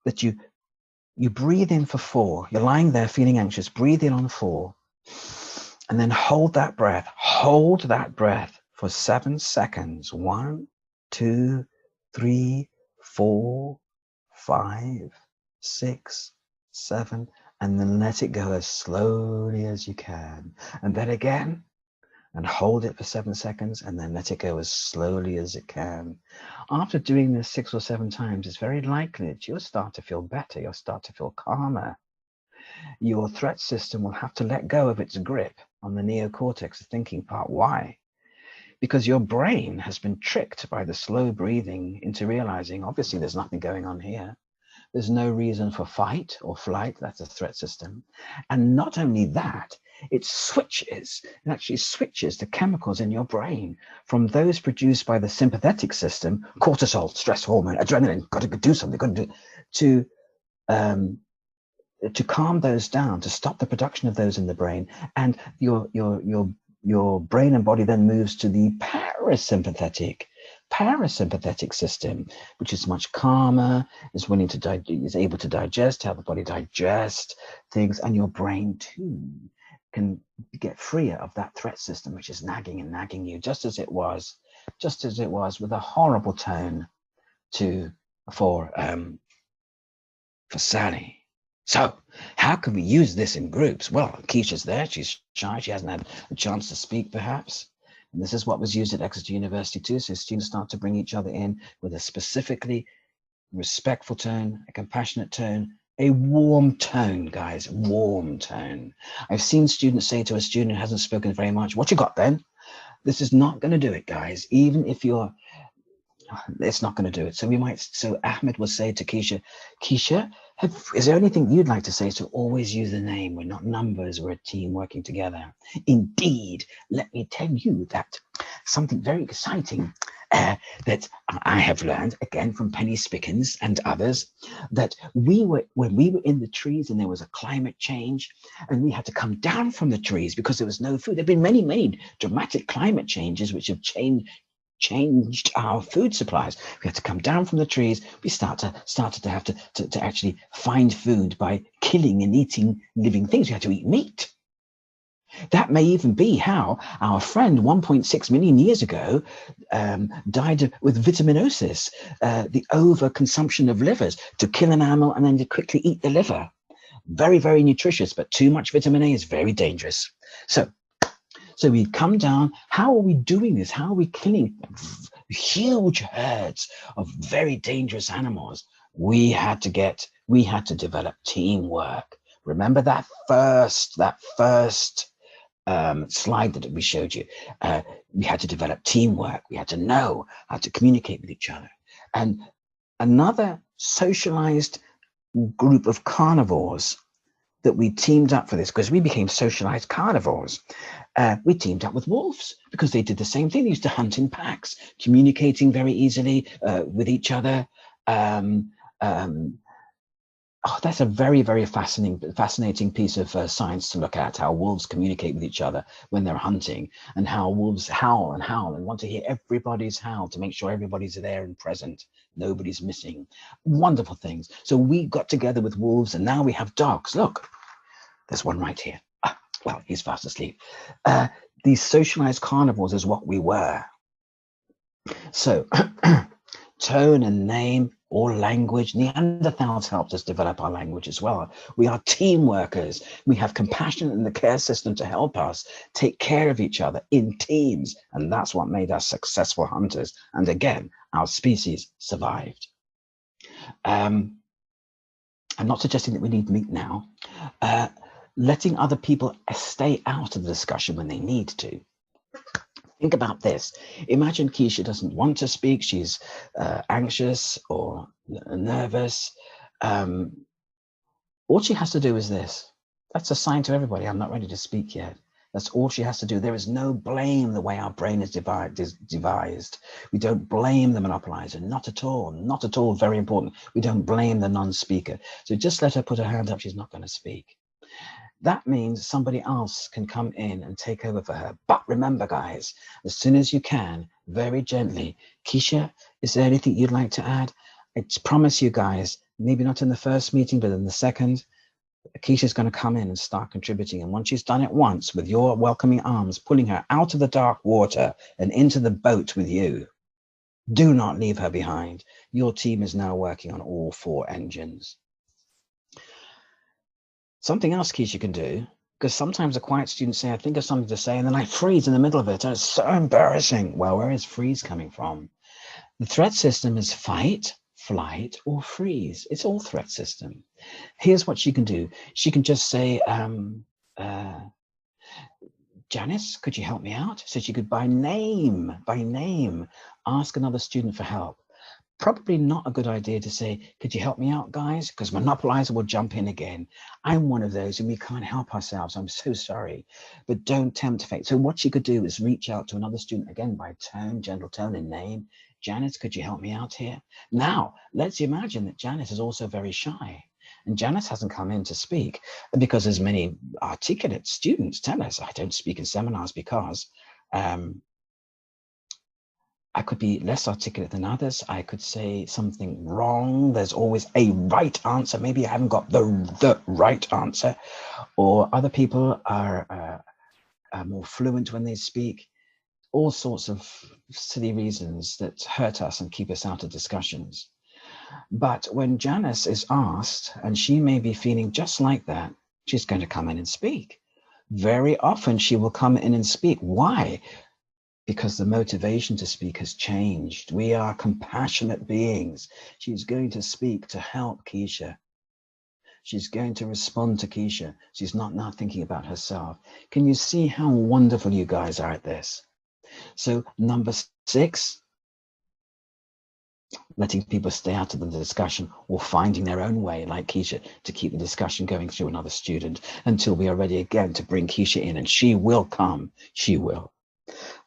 That you breathe in for 4. You're lying there feeling anxious. Breathe in on 4. And then hold that breath. Hold that breath for 7 seconds. 1, 2, 3, 4, 5, 6, 7. And then let it go as slowly as you can. And then again. And hold it for 7 seconds, and then let it go as slowly as it can. After doing this 6 or 7 times, it's very likely that you'll start to feel better. You'll start to feel calmer. Your threat system will have to let go of its grip on the neocortex, the thinking part. Why? Because your brain has been tricked by the slow breathing into realizing, obviously, there's nothing going on here. There's no reason for fight or flight. That's a threat system. And not only that, it actually switches the chemicals in your brain from those produced by the sympathetic system, cortisol, stress hormone, adrenaline, got to do something, got to do, to calm those down, to stop the production of those in the brain. And your your brain and body then moves to the parasympathetic system, which is much calmer, is willing to is able to digest, help the body digest things, and your brain too can get freer of that threat system, which is nagging and nagging you, just as it was with a horrible tone for Sally. So how can we use this in groups? Well, Keisha's there. She's shy. She hasn't had a chance to speak, perhaps. And this is what was used at Exeter University too. So students start to bring each other in with a specifically respectful tone, a compassionate tone, a warm tone, guys, warm tone. I've seen students say to a student who hasn't spoken very much, "What you got then?" This is not going to do it, guys. Even if it's not going to do it. So Ahmed will say to Keisha, is there anything you'd like to say? So always use the name. We're not numbers. We're a team working together. Indeed, let me tell you that something very exciting that I have learned, again, from Penny Spickens and others, that when we were in the trees and there was a climate change and we had to come down from the trees because there was no food. There have been many dramatic climate changes which have changed our food supplies. We had to come down from the trees. We started to have to actually find food by killing and eating living things. We had to eat meat. That may even be how our friend 1.6 million years ago died with vitaminosis, the overconsumption of livers, to kill an animal and then to quickly eat the liver. Very, very nutritious, but too much vitamin A is very dangerous. So we come down. How are we doing this? How are we killing huge herds of very dangerous animals? We had to develop teamwork. Remember that first slide that we showed you. We had to develop teamwork. We had to know how to communicate with each other. And another socialized group of carnivores that we teamed up for this, because we became socialized carnivores. We teamed up with wolves because they did the same thing. They used to hunt in packs, communicating very easily with each other. That's a very, very fascinating piece of science to look at, how wolves communicate with each other when they're hunting, and how wolves howl and want to hear everybody's howl to make sure everybody's there and present. Nobody's missing. Wonderful things. So we got together with wolves, and now we have dogs. Look, there's one right here. Well, he's fast asleep. These socialized carnivores is what we were. So tone and name or language. Neanderthals helped us develop our language as well. We are team workers. We have compassion in the care system to help us take care of each other in teams. And that's what made us successful hunters. And again, our species survived. I'm not suggesting that we need meat now. Letting other people stay out of the discussion when they need to. Think about this. Imagine Keisha doesn't want to speak. She's anxious or nervous. All she has to do is this. That's a sign to everybody. I'm not ready to speak yet. That's all she has to do. There is no blame the way our brain is devised. We don't blame the monopolizer. Not at all. Not at all. Very important. We don't blame the non-speaker. So just let her put her hand up. She's not going to speak. That means somebody else can come in and take over for her. But remember, guys, as soon as you can, very gently, Keisha, is there anything you'd like to add? I promise you guys, maybe not in the first meeting, but in the second, Keisha's going to come in and start contributing. And once she's done it once with your welcoming arms, pulling her out of the dark water and into the boat with you, do not leave her behind. Your team is now working on all 4 engines. Something else Keisha can do, because sometimes the quiet students say, I think of something to say, and then I freeze in the middle of it, and it's so embarrassing. Well, where is freeze coming from? The threat system is fight, flight, or freeze. It's all threat system. Here's what she can do. She can just say, Janice, could you help me out? So she could, by name, ask another student for help. Probably not a good idea to say, could you help me out, guys? Because monopolizer will jump in again. I'm one of those and we can't help ourselves. I'm so sorry, but don't tempt fate. So what she could do is reach out to another student again by tone, gentle tone and name. Janice, could you help me out here? Now, let's imagine that Janice is also very shy. And Janice hasn't come in to speak because as many articulate students tell us, I don't speak in seminars because I could be less articulate than others. I could say something wrong. There's always a right answer. Maybe I haven't got the right answer. Or other people are more fluent when they speak. All sorts of silly reasons that hurt us and keep us out of discussions. But when Janice is asked, and she may be feeling just like that, she's going to come in and speak. Very often she will come in and speak. Why? Because the motivation to speak has changed. We are compassionate beings. She's going to speak to help Keisha. She's going to respond to Keisha. She's not now thinking about herself. Can you see how wonderful you guys are at this? So number 6, letting people stay out of the discussion or finding their own way, like Keisha, to keep the discussion going through another student until we are ready again to bring Keisha in, and she will come. She will.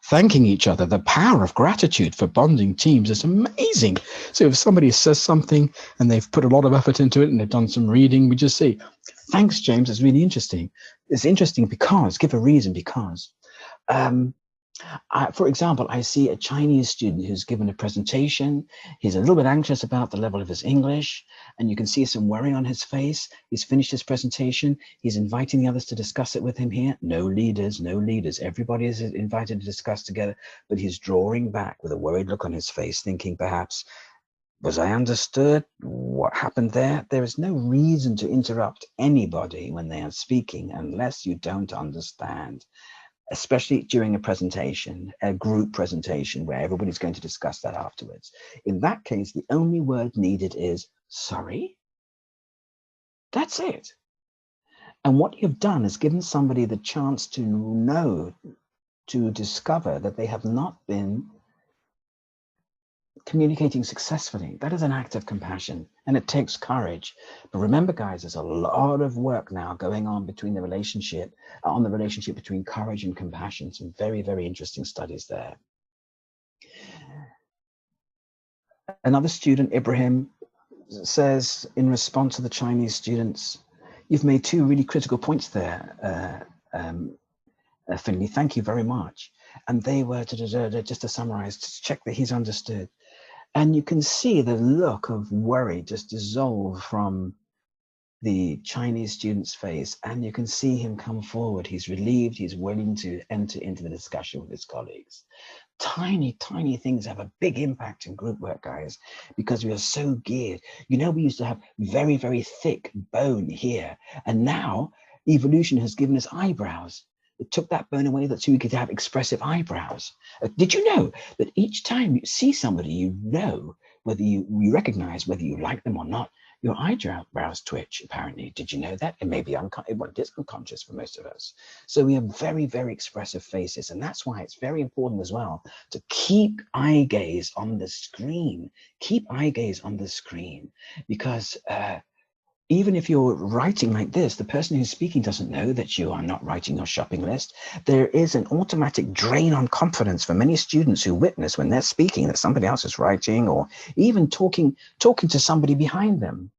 Thanking each other, the power of gratitude for bonding teams is amazing. So if somebody says something and they've put a lot of effort into it and they've done some reading, we just say, thanks, James, it's really interesting. It's interesting because, give a reason, because. For example, I see a Chinese student who's given a presentation. He's a little bit anxious about the level of his English, and you can see some worry on his face. He's finished his presentation. He's inviting the others to discuss it with him here. No leaders, no leaders. Everybody is invited to discuss together, but he's drawing back with a worried look on his face, thinking perhaps, was I understood? What happened there? There is no reason to interrupt anybody when they are speaking unless you don't understand. Especially during a presentation, a group presentation where everybody's going to discuss that afterwards. In that case, the only word needed is sorry. That's it. And what you've done is given somebody the chance to know, to discover that they have not been communicating successfully. That is an act of compassion, and it takes courage. But remember, guys, there's a lot of work now going on between the relationship between courage and compassion. Some very, very interesting studies there. Another student, Ibrahim, says in response to the Chinese students, you've made 2 really critical points there, Finley. Thank you very much. And they were, just to summarize, to check that he's understood. And you can see the look of worry just dissolve from the Chinese student's face, and you can see him come forward. He's relieved. He's willing to enter into the discussion with his colleagues. Tiny, tiny things have a big impact in group work, guys, because we are so geared. You know, we used to have very, very thick bone here, and now evolution has given us eyebrows. It took that bone away so we could have expressive eyebrows. Did you know that each time you see somebody, you know whether you recognize whether you like them or not? Your eyebrows twitch, apparently. Did you know that? It may be it is unconscious for most of us. So we have very, very expressive faces. And that's why it's very important as well to keep eye gaze on the screen. Keep eye gaze on the screen, because even if you're writing like this, the person who's speaking doesn't know that you are not writing your shopping list. There is an automatic drain on confidence for many students who witness when they're speaking that somebody else is writing, or even talking to somebody behind them.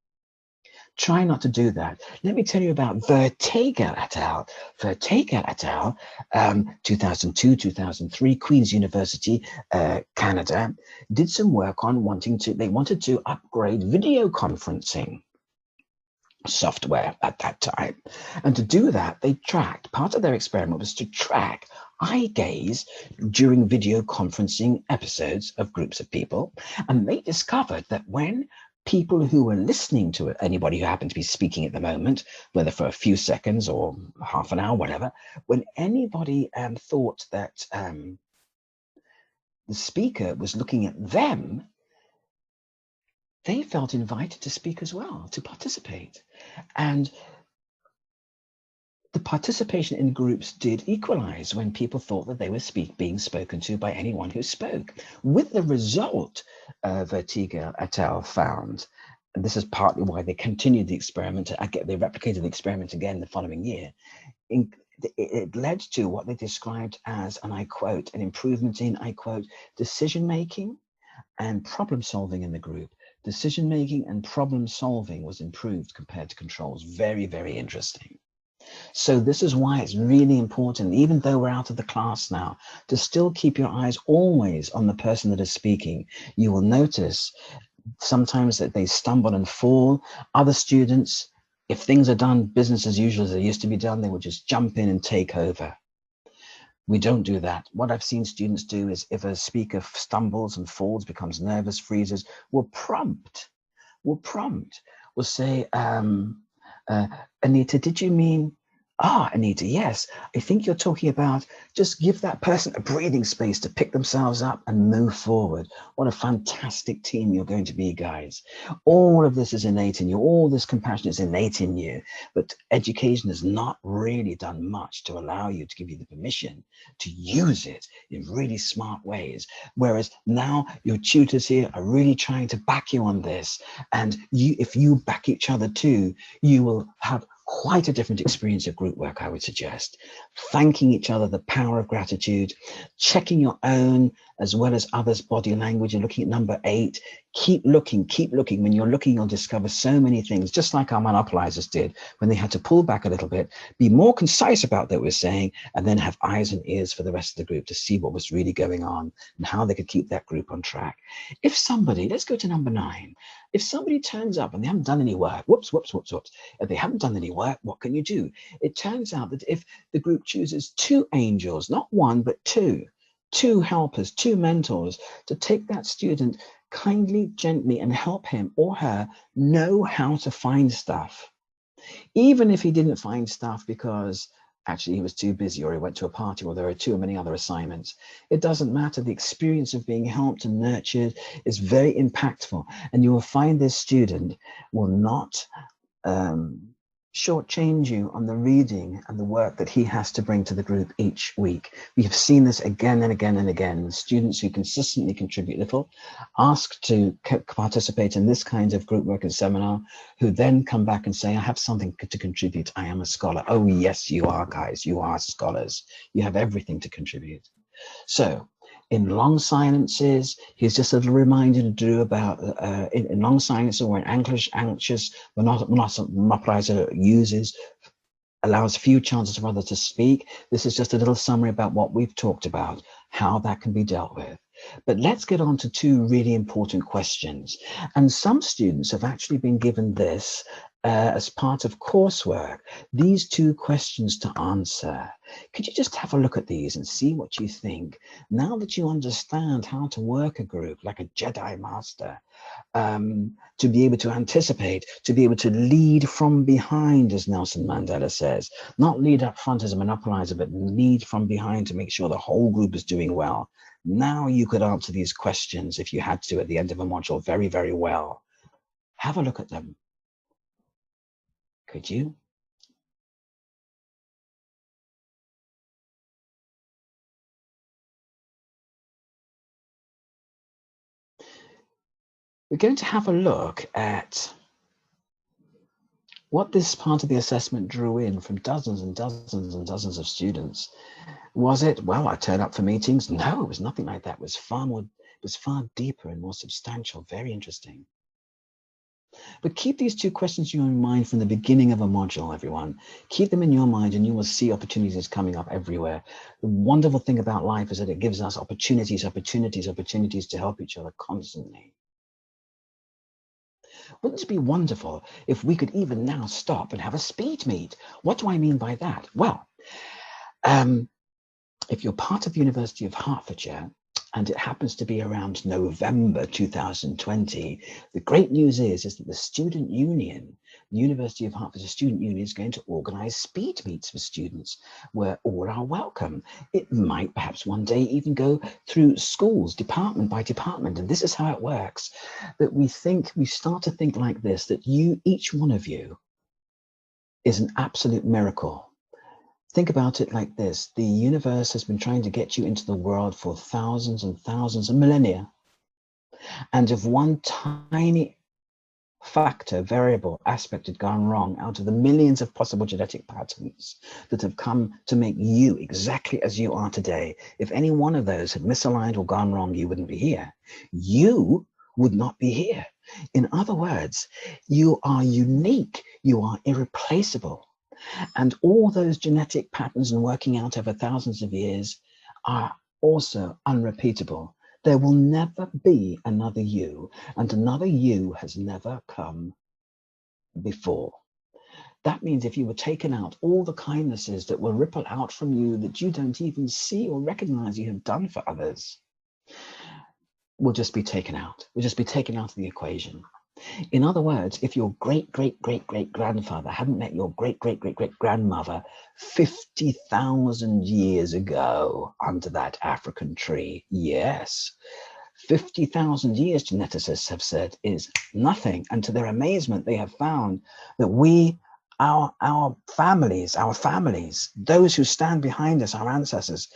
Try not to do that. Let me tell you about Vertega et al. Vertega et al., 2002, 2003, Queen's University, Canada, did some work on they wanted to upgrade video conferencing software at that time. And to do that, they tracked, part of their experiment was to track eye gaze during video conferencing episodes of groups of people. And they discovered that when people who were listening to it, anybody who happened to be speaking at the moment, whether for a few seconds or half an hour, whatever, when anybody thought that the speaker was looking at them, they felt invited to speak as well, to participate. And the participation in groups did equalize when people thought that they were being spoken to by anyone who spoke. With the result, Vertega et al. Found, and this is partly why they continued the experiment, they replicated the experiment again the following year, it led to what they described as, and I quote, an improvement in, I quote, decision-making, and problem solving in the group. Decision making and problem solving was improved compared to controls. Very, very interesting. So this is why it's really important, even though we're out of the class now, to still keep your eyes always on the person that is speaking. You will notice sometimes that they stumble and fall. Other students, if things are done business as usual as they used to be done, they will just jump in and take over. We don't do that. What I've seen students do is if a speaker stumbles and falls, becomes nervous, freezes, we'll say, Anita, did you mean, Anita, yes, I think you're talking about, just give that person a breathing space to pick themselves up and move forward. What a fantastic team you're going to be, guys. All of this is innate in you. All this compassion is innate in you. But education has not really done much to allow you, to give you the permission to use it in really smart ways. Whereas now your tutors here are really trying to back you on this. And if you back each other too, you will have quite a different experience of group work, I would suggest. Thanking each other, the power of gratitude, checking your own as well as others' body language, and looking at number 8. Keep looking. When you're looking, you'll discover so many things, just like our monopolizers did when they had to pull back a little bit, be more concise about what we're saying, and then have eyes and ears for the rest of the group to see what was really going on and how they could keep that group on track. If somebody, let's go to number 9. If somebody turns up and they haven't done any work, whoops. If they haven't done any work, what can you do? It turns out that if the group chooses 2 angels, not 1, but 2 helpers, 2 mentors, to take that student kindly, gently, and help him or her know how to find stuff. Even if he didn't find stuff because actually he was too busy, or he went to a party, or there are too many other assignments. It doesn't matter. The experience of being helped and nurtured is very impactful. And you will find this student will not shortchange you on the reading and the work that he has to bring to the group each week. We have seen this again and again and again. Students who consistently contribute little, ask to participate in this kind of group work and seminar, who then come back and say, I have something to contribute. I am a scholar. Oh, yes, you are, guys. You are scholars. You have everything to contribute. So in long silences, here's just a little reminder to do about in long silences, or an anxious monopolizer uses, allows few chances for others to speak. This is just a little summary about what we've talked about, how that can be dealt with. But let's get on to 2 really important questions. And some students have actually been given this as part of coursework, these 2 questions to answer. Could you just have a look at these and see what you think? Now that you understand how to work a group like a Jedi Master, to be able to anticipate, to be able to lead from behind, as Nelson Mandela says, not lead up front as a monopolizer, but lead from behind to make sure the whole group is doing well. Now you could answer these questions if you had to at the end of a module very, very well. Have a look at them. Could you? We're going to have a look at what this part of the assessment drew in from dozens and dozens and dozens of students. Was it, well, I turn up for meetings? No, it was nothing like that. It was far deeper and more substantial. Very interesting. But keep these 2 questions in your mind from the beginning of a module, everyone. Keep them in your mind and you will see opportunities coming up everywhere. The wonderful thing about life is that it gives us opportunities to help each other constantly. Wouldn't it be wonderful if we could even now stop and have a speed meet? What do I mean by that? Well, if you're part of the University of Hertfordshire, and it happens to be around November 2020, the great news is that the Student Union, the University of Hertfordshire Student Union, is going to organise speed meets for students where all are welcome. It might perhaps one day even go through schools, department by department, and this is how it works. That we start to think like this, that each one of you is an absolute miracle. Think about it like this. The universe has been trying to get you into the world for thousands and thousands of millennia. And if one tiny factor, variable, aspect had gone wrong out of the millions of possible genetic patterns that have come to make you exactly as you are today, if any one of those had misaligned or gone wrong, you wouldn't be here. You would not be here. In other words, you are unique, you are irreplaceable. And all those genetic patterns and working out over thousands of years are also unrepeatable. There will never be another you, and another you has never come before. That means if you were taken out, all the kindnesses that will ripple out from you that you don't even see or recognize you have done for others will just be taken out, will just be taken out of the equation. In other words, if your great-great-great-great-grandfather hadn't met your great-great-great-great-grandmother 50,000 years ago under that African tree, yes, 50,000 years, geneticists have said, is nothing. And to their amazement, they have found that our families, those who stand behind us, our ancestors,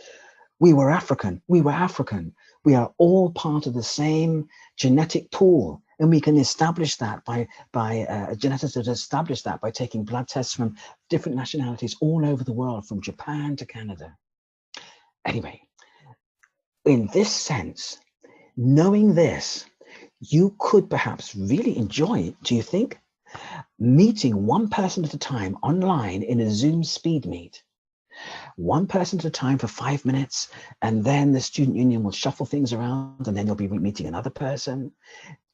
we were African. We are all part of the same genetic pool. And we can establish that by geneticists have established that by taking blood tests from different nationalities all over the world, from Japan to Canada. Anyway, in this sense, knowing this, you could perhaps really enjoy, do you think, meeting one person at a time online in a Zoom speed meet. One person at a time for 5 minutes, and then the student union will shuffle things around, and then you'll be meeting another person.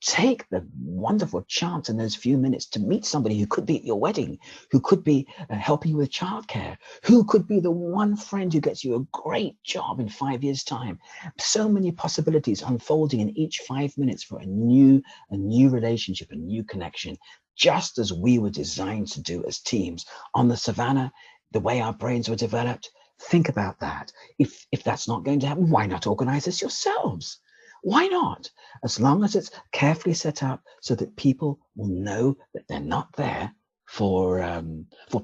Take the wonderful chance in those few minutes to meet somebody who could be at your wedding, who could be helping you with childcare, who could be the one friend who gets you a great job in 5 years' time. So many possibilities unfolding in each 5 minutes for a new relationship, a new connection, just as we were designed to do as teams on the savannah. The way our brains were developed, think about that. If that's not going to happen, why not organize this yourselves? Why not? As long as it's carefully set up so that people will know that they're not there for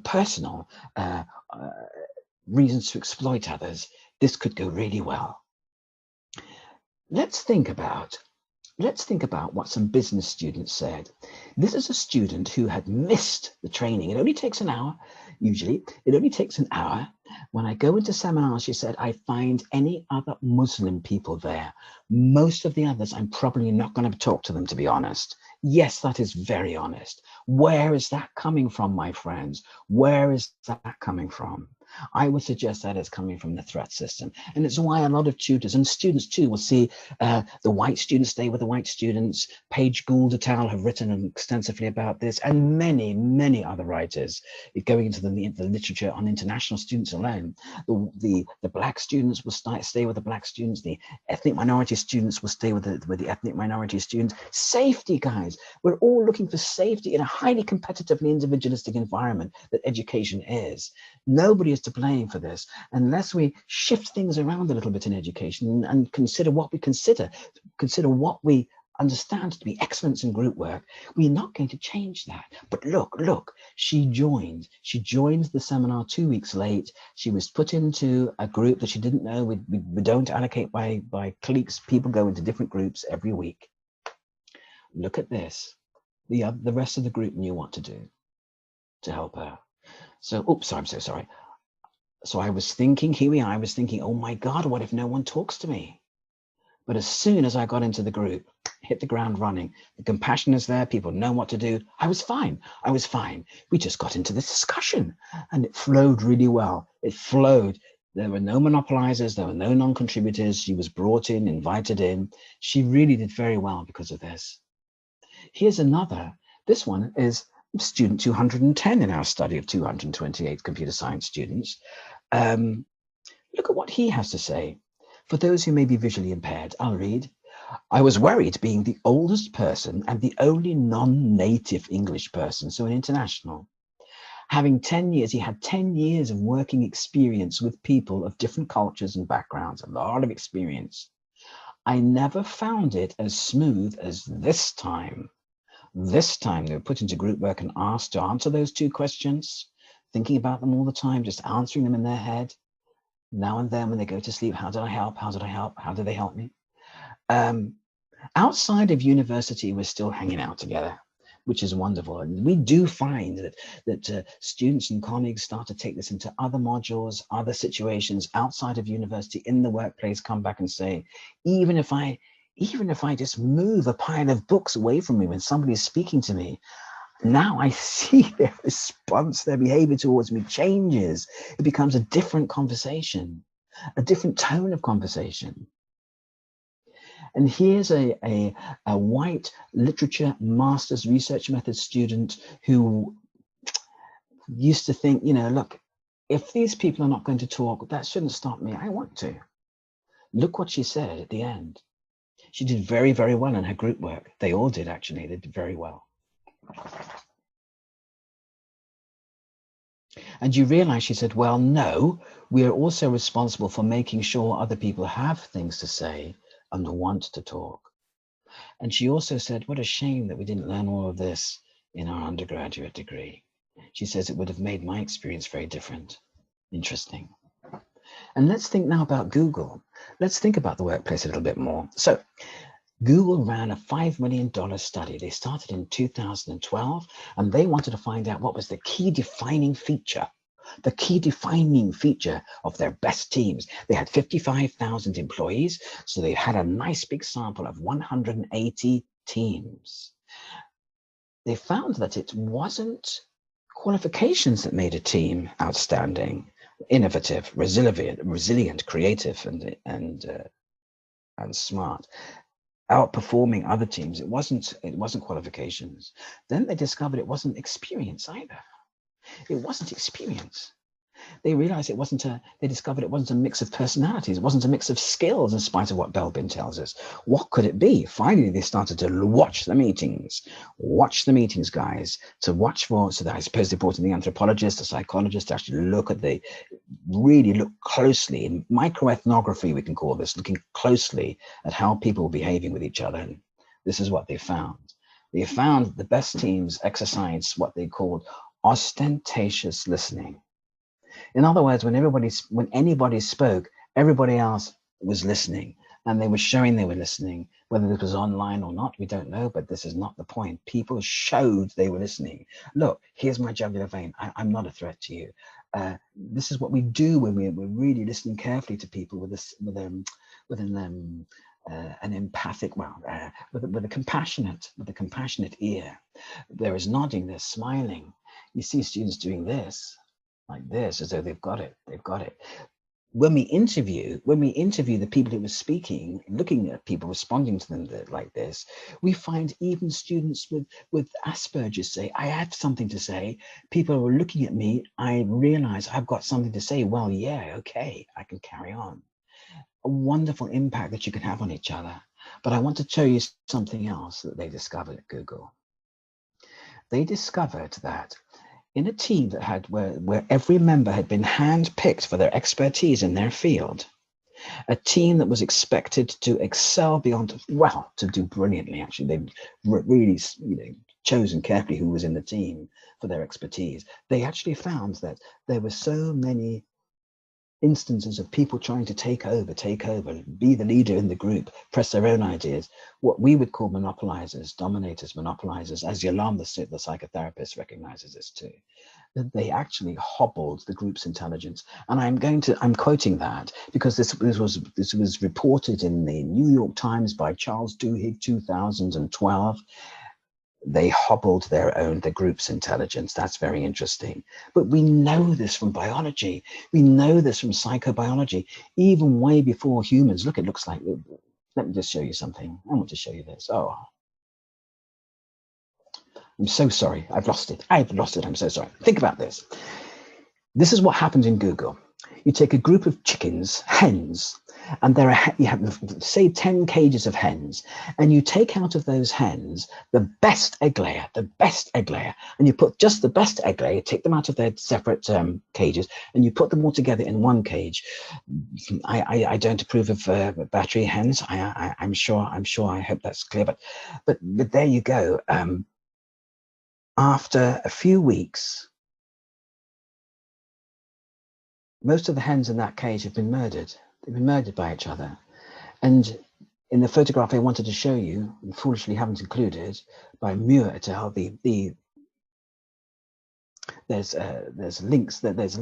personal reasons to exploit others, this could go really well. Let's think about what some business students said. This is a student who had missed the training. It only takes an hour. Usually, it only takes an hour. When I go into seminars, she said, I find any other Muslim people there. Most of the others, I'm probably not going to talk to them, to be honest. Yes, that is very honest. Where is that coming from, my friends? Where is that coming from? I would suggest that is coming from the threat system. And it's why a lot of tutors and students too will see the white students stay with the white students. Paige Gould et al. Have written extensively about this, and many, many other writers going into the literature on international students alone. The black students will stay with the black students. The ethnic minority students will stay with the ethnic minority students. Safety, guys. We're all looking for safety in a highly competitively individualistic environment that education is. Nobody is to blame for this unless we shift things around a little bit in education and consider what we understand to be excellence in group work. We're not going to change that. But look, she joined the seminar 2 weeks late. She was put into a group that she didn't know. We don't allocate by cliques. People go into different groups every week. Look at this. The rest of the group knew what to do to help her. So, oops, I'm so sorry. So I was thinking, oh my God, what if no one talks to me? But as soon as I got into the group, hit the ground running, the compassion is there, people know what to do. I was fine. We just got into this discussion and it flowed really well. It flowed. There were no monopolizers, there were no non-contributors. She was brought in, invited in. She really did very well because of this. Here's another. This one is student 210 in our study of 228 computer science students. Look at what he has to say. For those who may be visually impaired, I'll read. I was worried being the oldest person and the only non-native English person, so an international. Having 10 years, he had 10 years of working experience with people of different cultures and backgrounds, a lot of experience. I never found it as smooth as this time. This time they were put into group work and asked to answer those two questions, thinking about them all the time, just answering them in their head. Now and then when they go to sleep, how did I help? How did I help? How did they help me? Outside of university, we're still hanging out together. which is wonderful. And we do find that students and colleagues start to take this into other modules, other situations outside of university, in the workplace, come back and say, even if I just move a pile of books away from me when somebody's speaking to me, now I see their response, their behavior towards me changes. It becomes a different conversation, a different tone of conversation. And here's a white literature master's research methods student who used to think, look, if these people are not going to talk, that shouldn't stop me. I want to. Look what she said at the end. She did very, very well in her group work. They all did, actually. They did very well. And you realize, she said, well, no, we are also responsible for making sure other people have things to say and want to talk. And she also said, what a shame that we didn't learn all of this in our undergraduate degree. She says it would have made my experience very different. Interesting. And let's think now about Google. Let's think about the workplace a little bit more. So Google ran a $5 million study. They started in 2012, and they wanted to find out what was the key defining feature of their best teams. They had 55,000 employees, so they had a nice big sample of 180 teams. They found that it wasn't qualifications that made a team outstanding, innovative, resilient, creative, and smart, outperforming other teams. It wasn't qualifications. Then they discovered it wasn't experience either. It wasn't experience. They realized they discovered it wasn't a mix of personalities. It wasn't a mix of skills, in spite of what Belbin tells us. What could it be? Finally, they started to watch the meetings, guys, so that I suppose they brought in the anthropologist, the psychologist, to actually really look closely in microethnography, we can call this, looking closely at how people were behaving with each other. And this is what they found. They found the best teams exercised what they called ostentatious listening. In other words, when anybody spoke, everybody else was listening, and they were showing they were listening. Whether this was online or not, we don't know, but this is not the point. People showed they were listening. Look, here's my jugular vein. I'm not a threat to you. This is what we do when we're really listening carefully to people with an empathic, with a compassionate ear. There is nodding, there's smiling. You see students doing this, like this, as though they've got it. When we interview the people who were speaking, looking at people, responding to them like this, we find even students with Asperger's say, I have something to say. People are looking at me. I realize I've got something to say. Well, yeah, okay, I can carry on. A wonderful impact that you can have on each other. But I want to show you something else that they discovered at Google. They discovered that in a team that had where every member had been handpicked for their expertise in their field, a team that was expected to excel beyond, to do brilliantly. Actually, they really, chosen carefully who was in the team for their expertise. They actually found that there were so many instances of people trying to take over, be the leader in the group, press their own ideas, what we would call monopolizers, dominators, monopolizers, as Yolande, the psychotherapist, recognizes this too, that they actually hobbled the group's intelligence. And I'm quoting that because this was reported in the New York Times by Charles Duhigg, 2012. They hobbled the group's intelligence. That's very interesting. But we know this from biology. We know this from psychobiology, even way before humans. Look, it looks like, let me just show you something. I want to show you this. Oh, I'm so sorry. I've lost it. I'm so sorry. Think about this. This is what happened in Google. You take a group of chickens, hens, and you have, say, 10 cages of hens, and you take out of those hens the best egg layer, and you put just the best egg layer, take them out of their separate cages, and you put them all together in one cage. I don't approve of battery hens. I'm sure. I hope that's clear. But there you go. After a few weeks, most of the hens in that cage have been murdered. They've been murdered by each other. And in the photograph I wanted to show you, and foolishly haven't included, by Muir et al. There's links that there's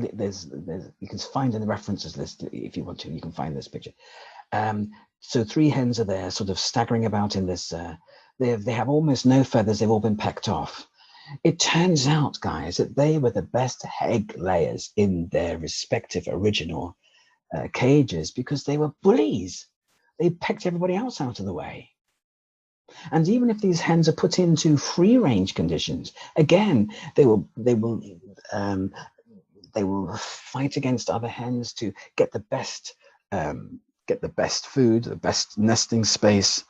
you can find in the references list if you want to. You can find this picture. So 3 hens are there, sort of staggering about in this. They have almost no feathers. They've all been pecked off. It turns out, guys, that they were the best egg layers in their respective original cages because they were bullies. They pecked everybody else out of the way. And even if these hens are put into free range conditions, again, they will fight against other hens to get the best food, the best nesting space.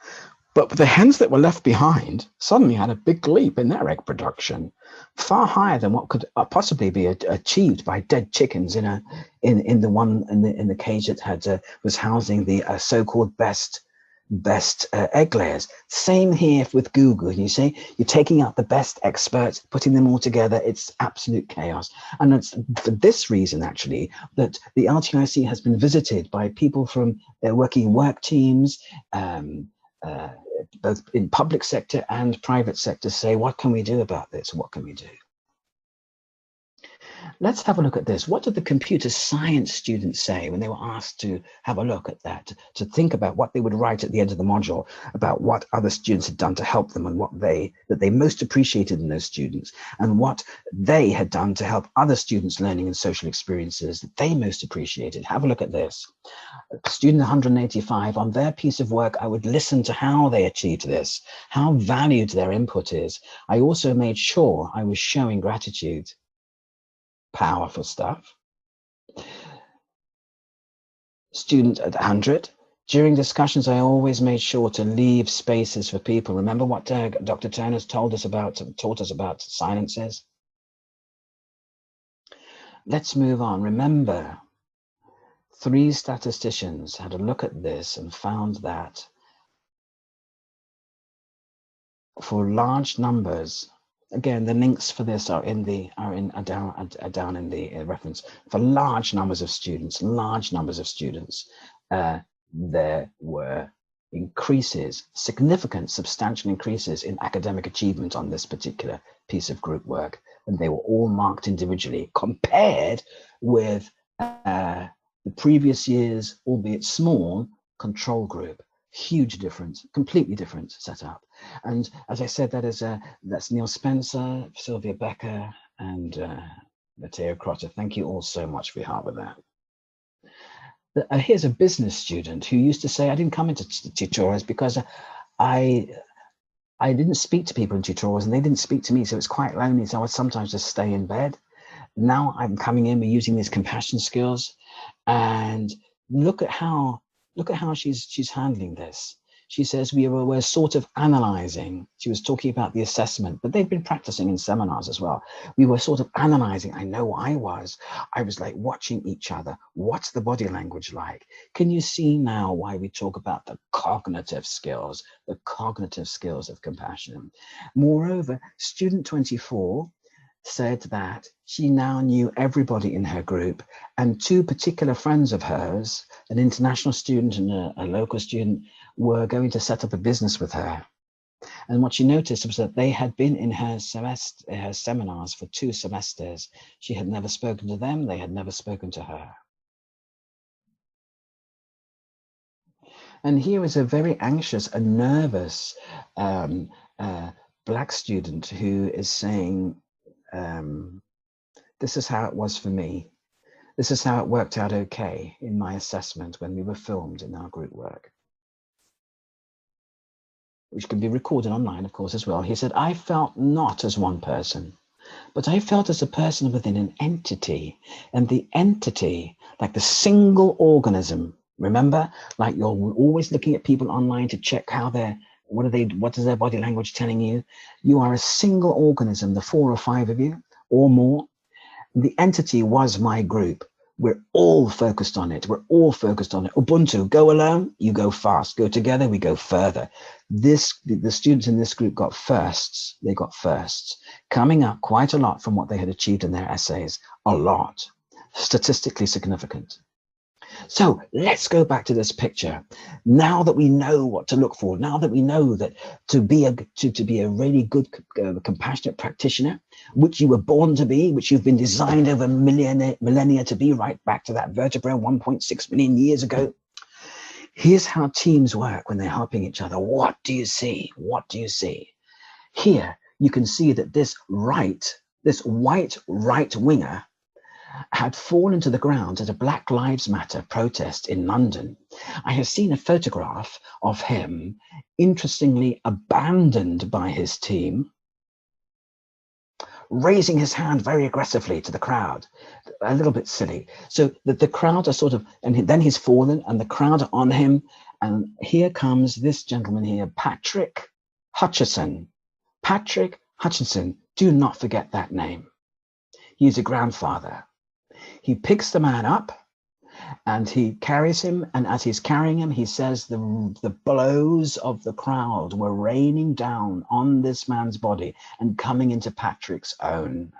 But the hens that were left behind suddenly had a big leap in their egg production, far higher than what could possibly be achieved by dead chickens in the cage that was housing the so-called best egg layers. Same here with Google. You say you're taking out the best experts, putting them all together. It's absolute chaos. And it's for this reason, actually, that the LTIC has been visited by people from working work teams, both in public sector and private sector, say, what can we do about this? What can we do? Let's have a look at this. What did the computer science students say when they were asked to have a look at that, to think about what they would write at the end of the module about what other students had done to help them and what they most appreciated in those students and what they had done to help other students learning and social experiences that they most appreciated? Have a look at this. Student 185, on their piece of work, I would listen to how they achieved this, how valued their input is. I also made sure I was showing gratitude. Powerful stuff. Student at 100, during discussions, I always made sure to leave spaces for people. Remember what Dr. Turner's taught us about silences? Let's move on. Remember, 3 statisticians had a look at this and found that for large numbers, again, the links for this are down in the reference. For large numbers of students, there were increases, significant, substantial increases in academic achievement on this particular piece of group work, and they were all marked individually compared with the previous year's, albeit small, control group. Huge difference, completely different setup. And as I said, that's Neil Spencer, Sylvia Becker, and Matteo Crotta. Thank you all so much for your help with that. Here's a business student who used to say, I didn't come into tutorials because I didn't speak to people in tutorials and they didn't speak to me, so it's quite lonely, so I would sometimes just stay in bed. Now I'm coming in, we're using these compassion skills, and look at how she's handling this. She says we're sort of analyzing. She was talking about the assessment, but they've been practicing in seminars as well. We were sort of analyzing. I know I was like watching each other. What's the body language like? Can you see now why we talk about the cognitive skills of compassion? Moreover, student 24 said that she now knew everybody in her group, and 2 particular friends of hers, an international student and a local student, were going to set up a business with her. And what she noticed was that they had been in her seminars for 2 semesters. She had never spoken to them, they had never spoken to her. And here is a very anxious and nervous Black student who is saying, this is how it was for me. This is how it worked out okay in my assessment when we were filmed in our group work, which can be recorded online, of course, as well. He said, I felt not as one person, but I felt as a person within an entity, and the entity, like the single organism, remember, like you're always looking at people online to check how what is their body language telling you? You are a single organism, the 4 or 5 of you or more. The entity was my group. We're all focused on it. We're all focused on it. Ubuntu, go alone, you go fast. Go together, we go further. The students in this group got firsts. They got firsts, coming up quite a lot from what they had achieved in their essays. A lot, statistically significant. So let's go back to this picture. Now that we know what to look for, now that we know that to be a really good compassionate practitioner, which you were born to be, which you've been designed over millennia to be, right back to that vertebra 1.6 million years ago. Here's how teams work when they're helping each other. What do you see? What do you see? Here you can see that this white right winger had fallen to the ground at a Black Lives Matter protest in London. I have seen a photograph of him, interestingly abandoned by his team, raising his hand very aggressively to the crowd. A little bit silly. So the crowd are sort of, and then he's fallen and the crowd are on him. And here comes this gentleman here, Patrick Hutchison. Patrick Hutchison, do not forget that name. He's a grandfather. He picks the man up and he carries him. And as he's carrying him, he says the blows of the crowd were raining down on this man's body and coming into Patrick's own.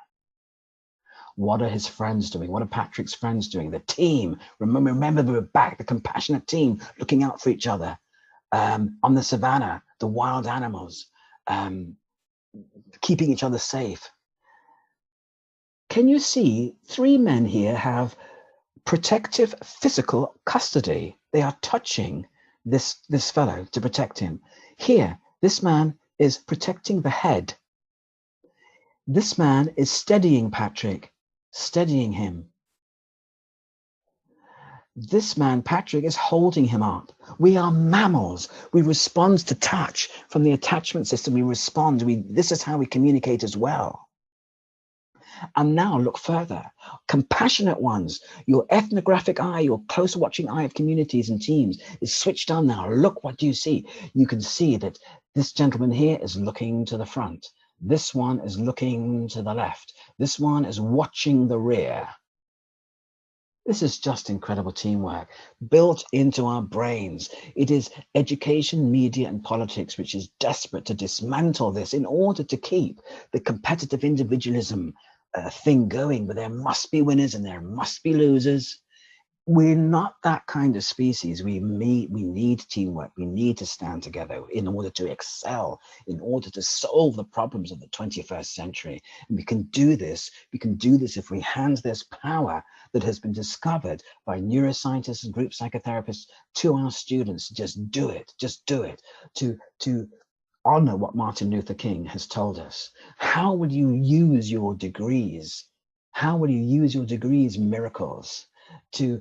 What are his friends doing? What are Patrick's friends doing? The team. Remember we were back, the compassionate team looking out for each other on the savannah, the wild animals, keeping each other safe. Can you see 3 men here have protective physical custody? They are touching this fellow to protect him. Here, this man is protecting the head. This man is steadying Patrick, steadying him. This man, Patrick, is holding him up. We are mammals. We respond to touch from the attachment system. We respond. This is how we communicate as well. And now look further. Compassionate ones, your ethnographic eye, your close watching eye of communities and teams is switched on now. Look, what do you see? You can see that this gentleman here is looking to the front. This one is looking to the left. This one is watching the rear. This is just incredible teamwork built into our brains. It is education, media, and politics which is desperate to dismantle this in order to keep the competitive individualism thing going, but there must be winners and there must be losers. We're not that kind of species. We need teamwork. We need to stand together in order to excel, in order to solve the problems of the 21st century. And we can do this. We can do this if we hand this power that has been discovered by neuroscientists and group psychotherapists to our students. Just do it. Just do it. To honor what Martin Luther King has told us. How will you use your degrees? How will you use your degrees, miracles, to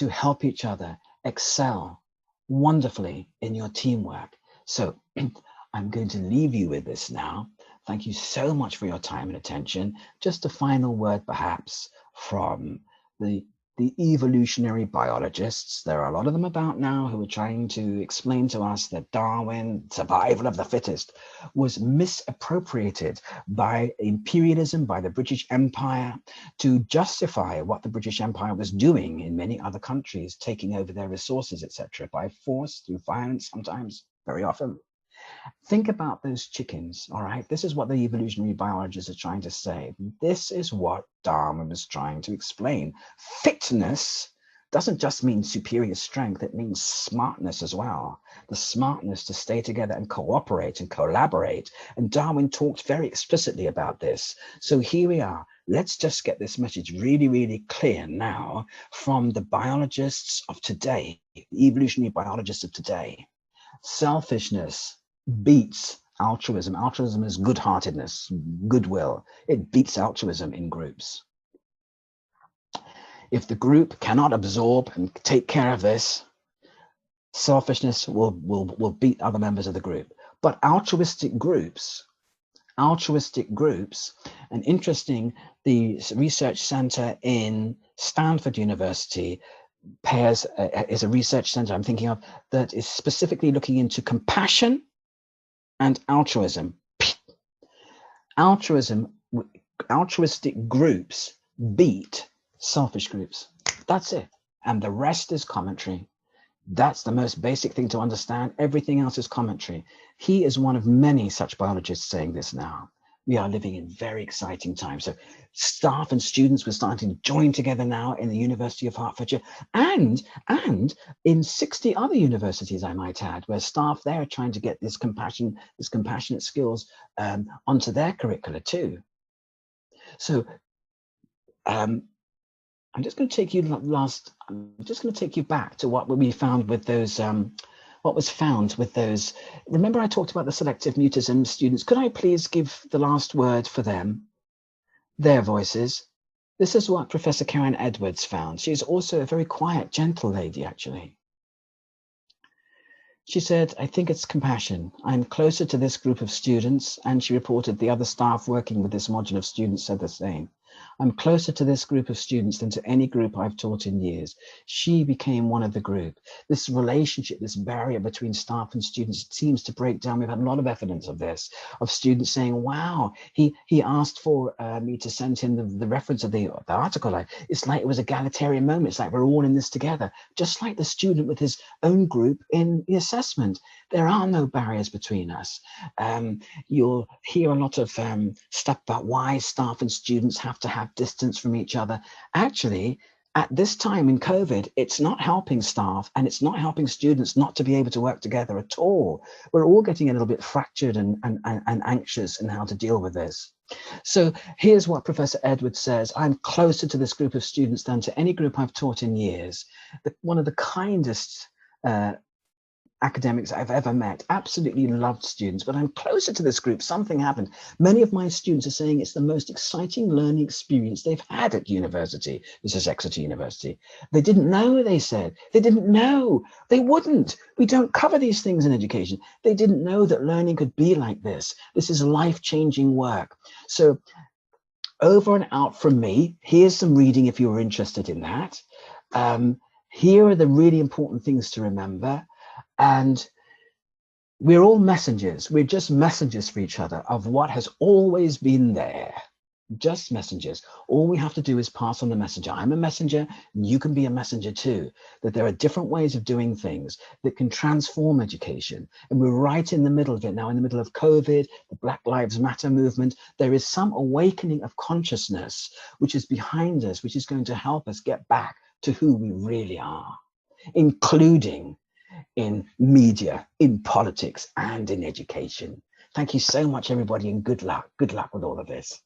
help each other excel wonderfully in your teamwork? So I'm going to leave you with this now. Thank you so much for your time and attention. Just a final word, perhaps, from the evolutionary biologists. There are a lot of them about now who are trying to explain to us that Darwin, survival of the fittest, was misappropriated by imperialism, by the British Empire, to justify what the British Empire was doing in many other countries, taking over their resources, etc., by force, through violence, sometimes, very often. Think about those chickens, all right? This is what the evolutionary biologists are trying to say. This is what Darwin was trying to explain. Fitness doesn't just mean superior strength, it means smartness as well. The smartness to stay together and cooperate and collaborate. And Darwin talked very explicitly about this. So here we are. Let's just get this message really, really clear now from the biologists of today, the evolutionary biologists of today. Selfishness beats altruism. Altruism is good-heartedness, goodwill. It beats altruism in groups. If the group cannot absorb and take care of this, selfishness will beat other members of the group. But altruistic groups, and interesting, the research center in Stanford University is a research center I'm thinking of that is specifically looking into compassion and altruism. Altruistic groups beat selfish groups. That's it. And the rest is commentary. That's the most basic thing to understand. Everything else is commentary. He is one of many such biologists saying this now. We are living in very exciting times. So staff and students were starting to join together now in the University of Hertfordshire and in 60 other universities, I might add, where staff there are trying to get this compassionate skills onto their curricula too. So I'm just going to take you back to what we found with those what was found with those. Remember I talked about the selective mutism students. Could I please give the last word for them, their voices? This is what Professor Karen Edwards found. She's also a very quiet, gentle lady, actually. She said, I think it's compassion. I'm closer to this group of students, and she reported the other staff working with this module of students said the same. I'm closer to this group of students than to any group I've taught in years. She became one of the group. This relationship, this barrier between staff and students seems to break down. We've had a lot of evidence of this, of students saying, wow, he asked for me to send him the reference of the article. It's like it was a egalitarian moment. It's like we're all in this together, just like the student with his own group in the assessment. There are no barriers between us. You'll hear a lot of stuff about why staff and students have to have distance from each other. Actually, at this time in COVID, it's not helping staff and it's not helping students not to be able to work together at all. We're all getting a little bit fractured and anxious in how to deal with this. So here's what Professor Edwards says. I'm closer to this group of students than to any group I've taught in years. One of the kindest academics I've ever met, absolutely loved students, but I'm closer to this group. Something happened. Many of my students are saying it's the most exciting learning experience they've had at university. This is Exeter University. They didn't know, they said. They didn't know. They wouldn't. We don't cover these things in education. They didn't know that learning could be like this. This is life-changing work. So over and out from me, here's some reading if you're interested in that. Here are the really important things to remember. And we're all messengers. We're just messengers for each other of what has always been there. Just messengers. All we have to do is pass on the messenger. I'm a messenger, and you can be a messenger too. That there are different ways of doing things that can transform education. And we're right in the middle of it now, in the middle of COVID, the Black Lives Matter movement. There is some awakening of consciousness which is behind us, which is going to help us get back to who we really are, including in media, in politics, and in education. Thank you so much, everybody, and good luck. Good luck with all of this.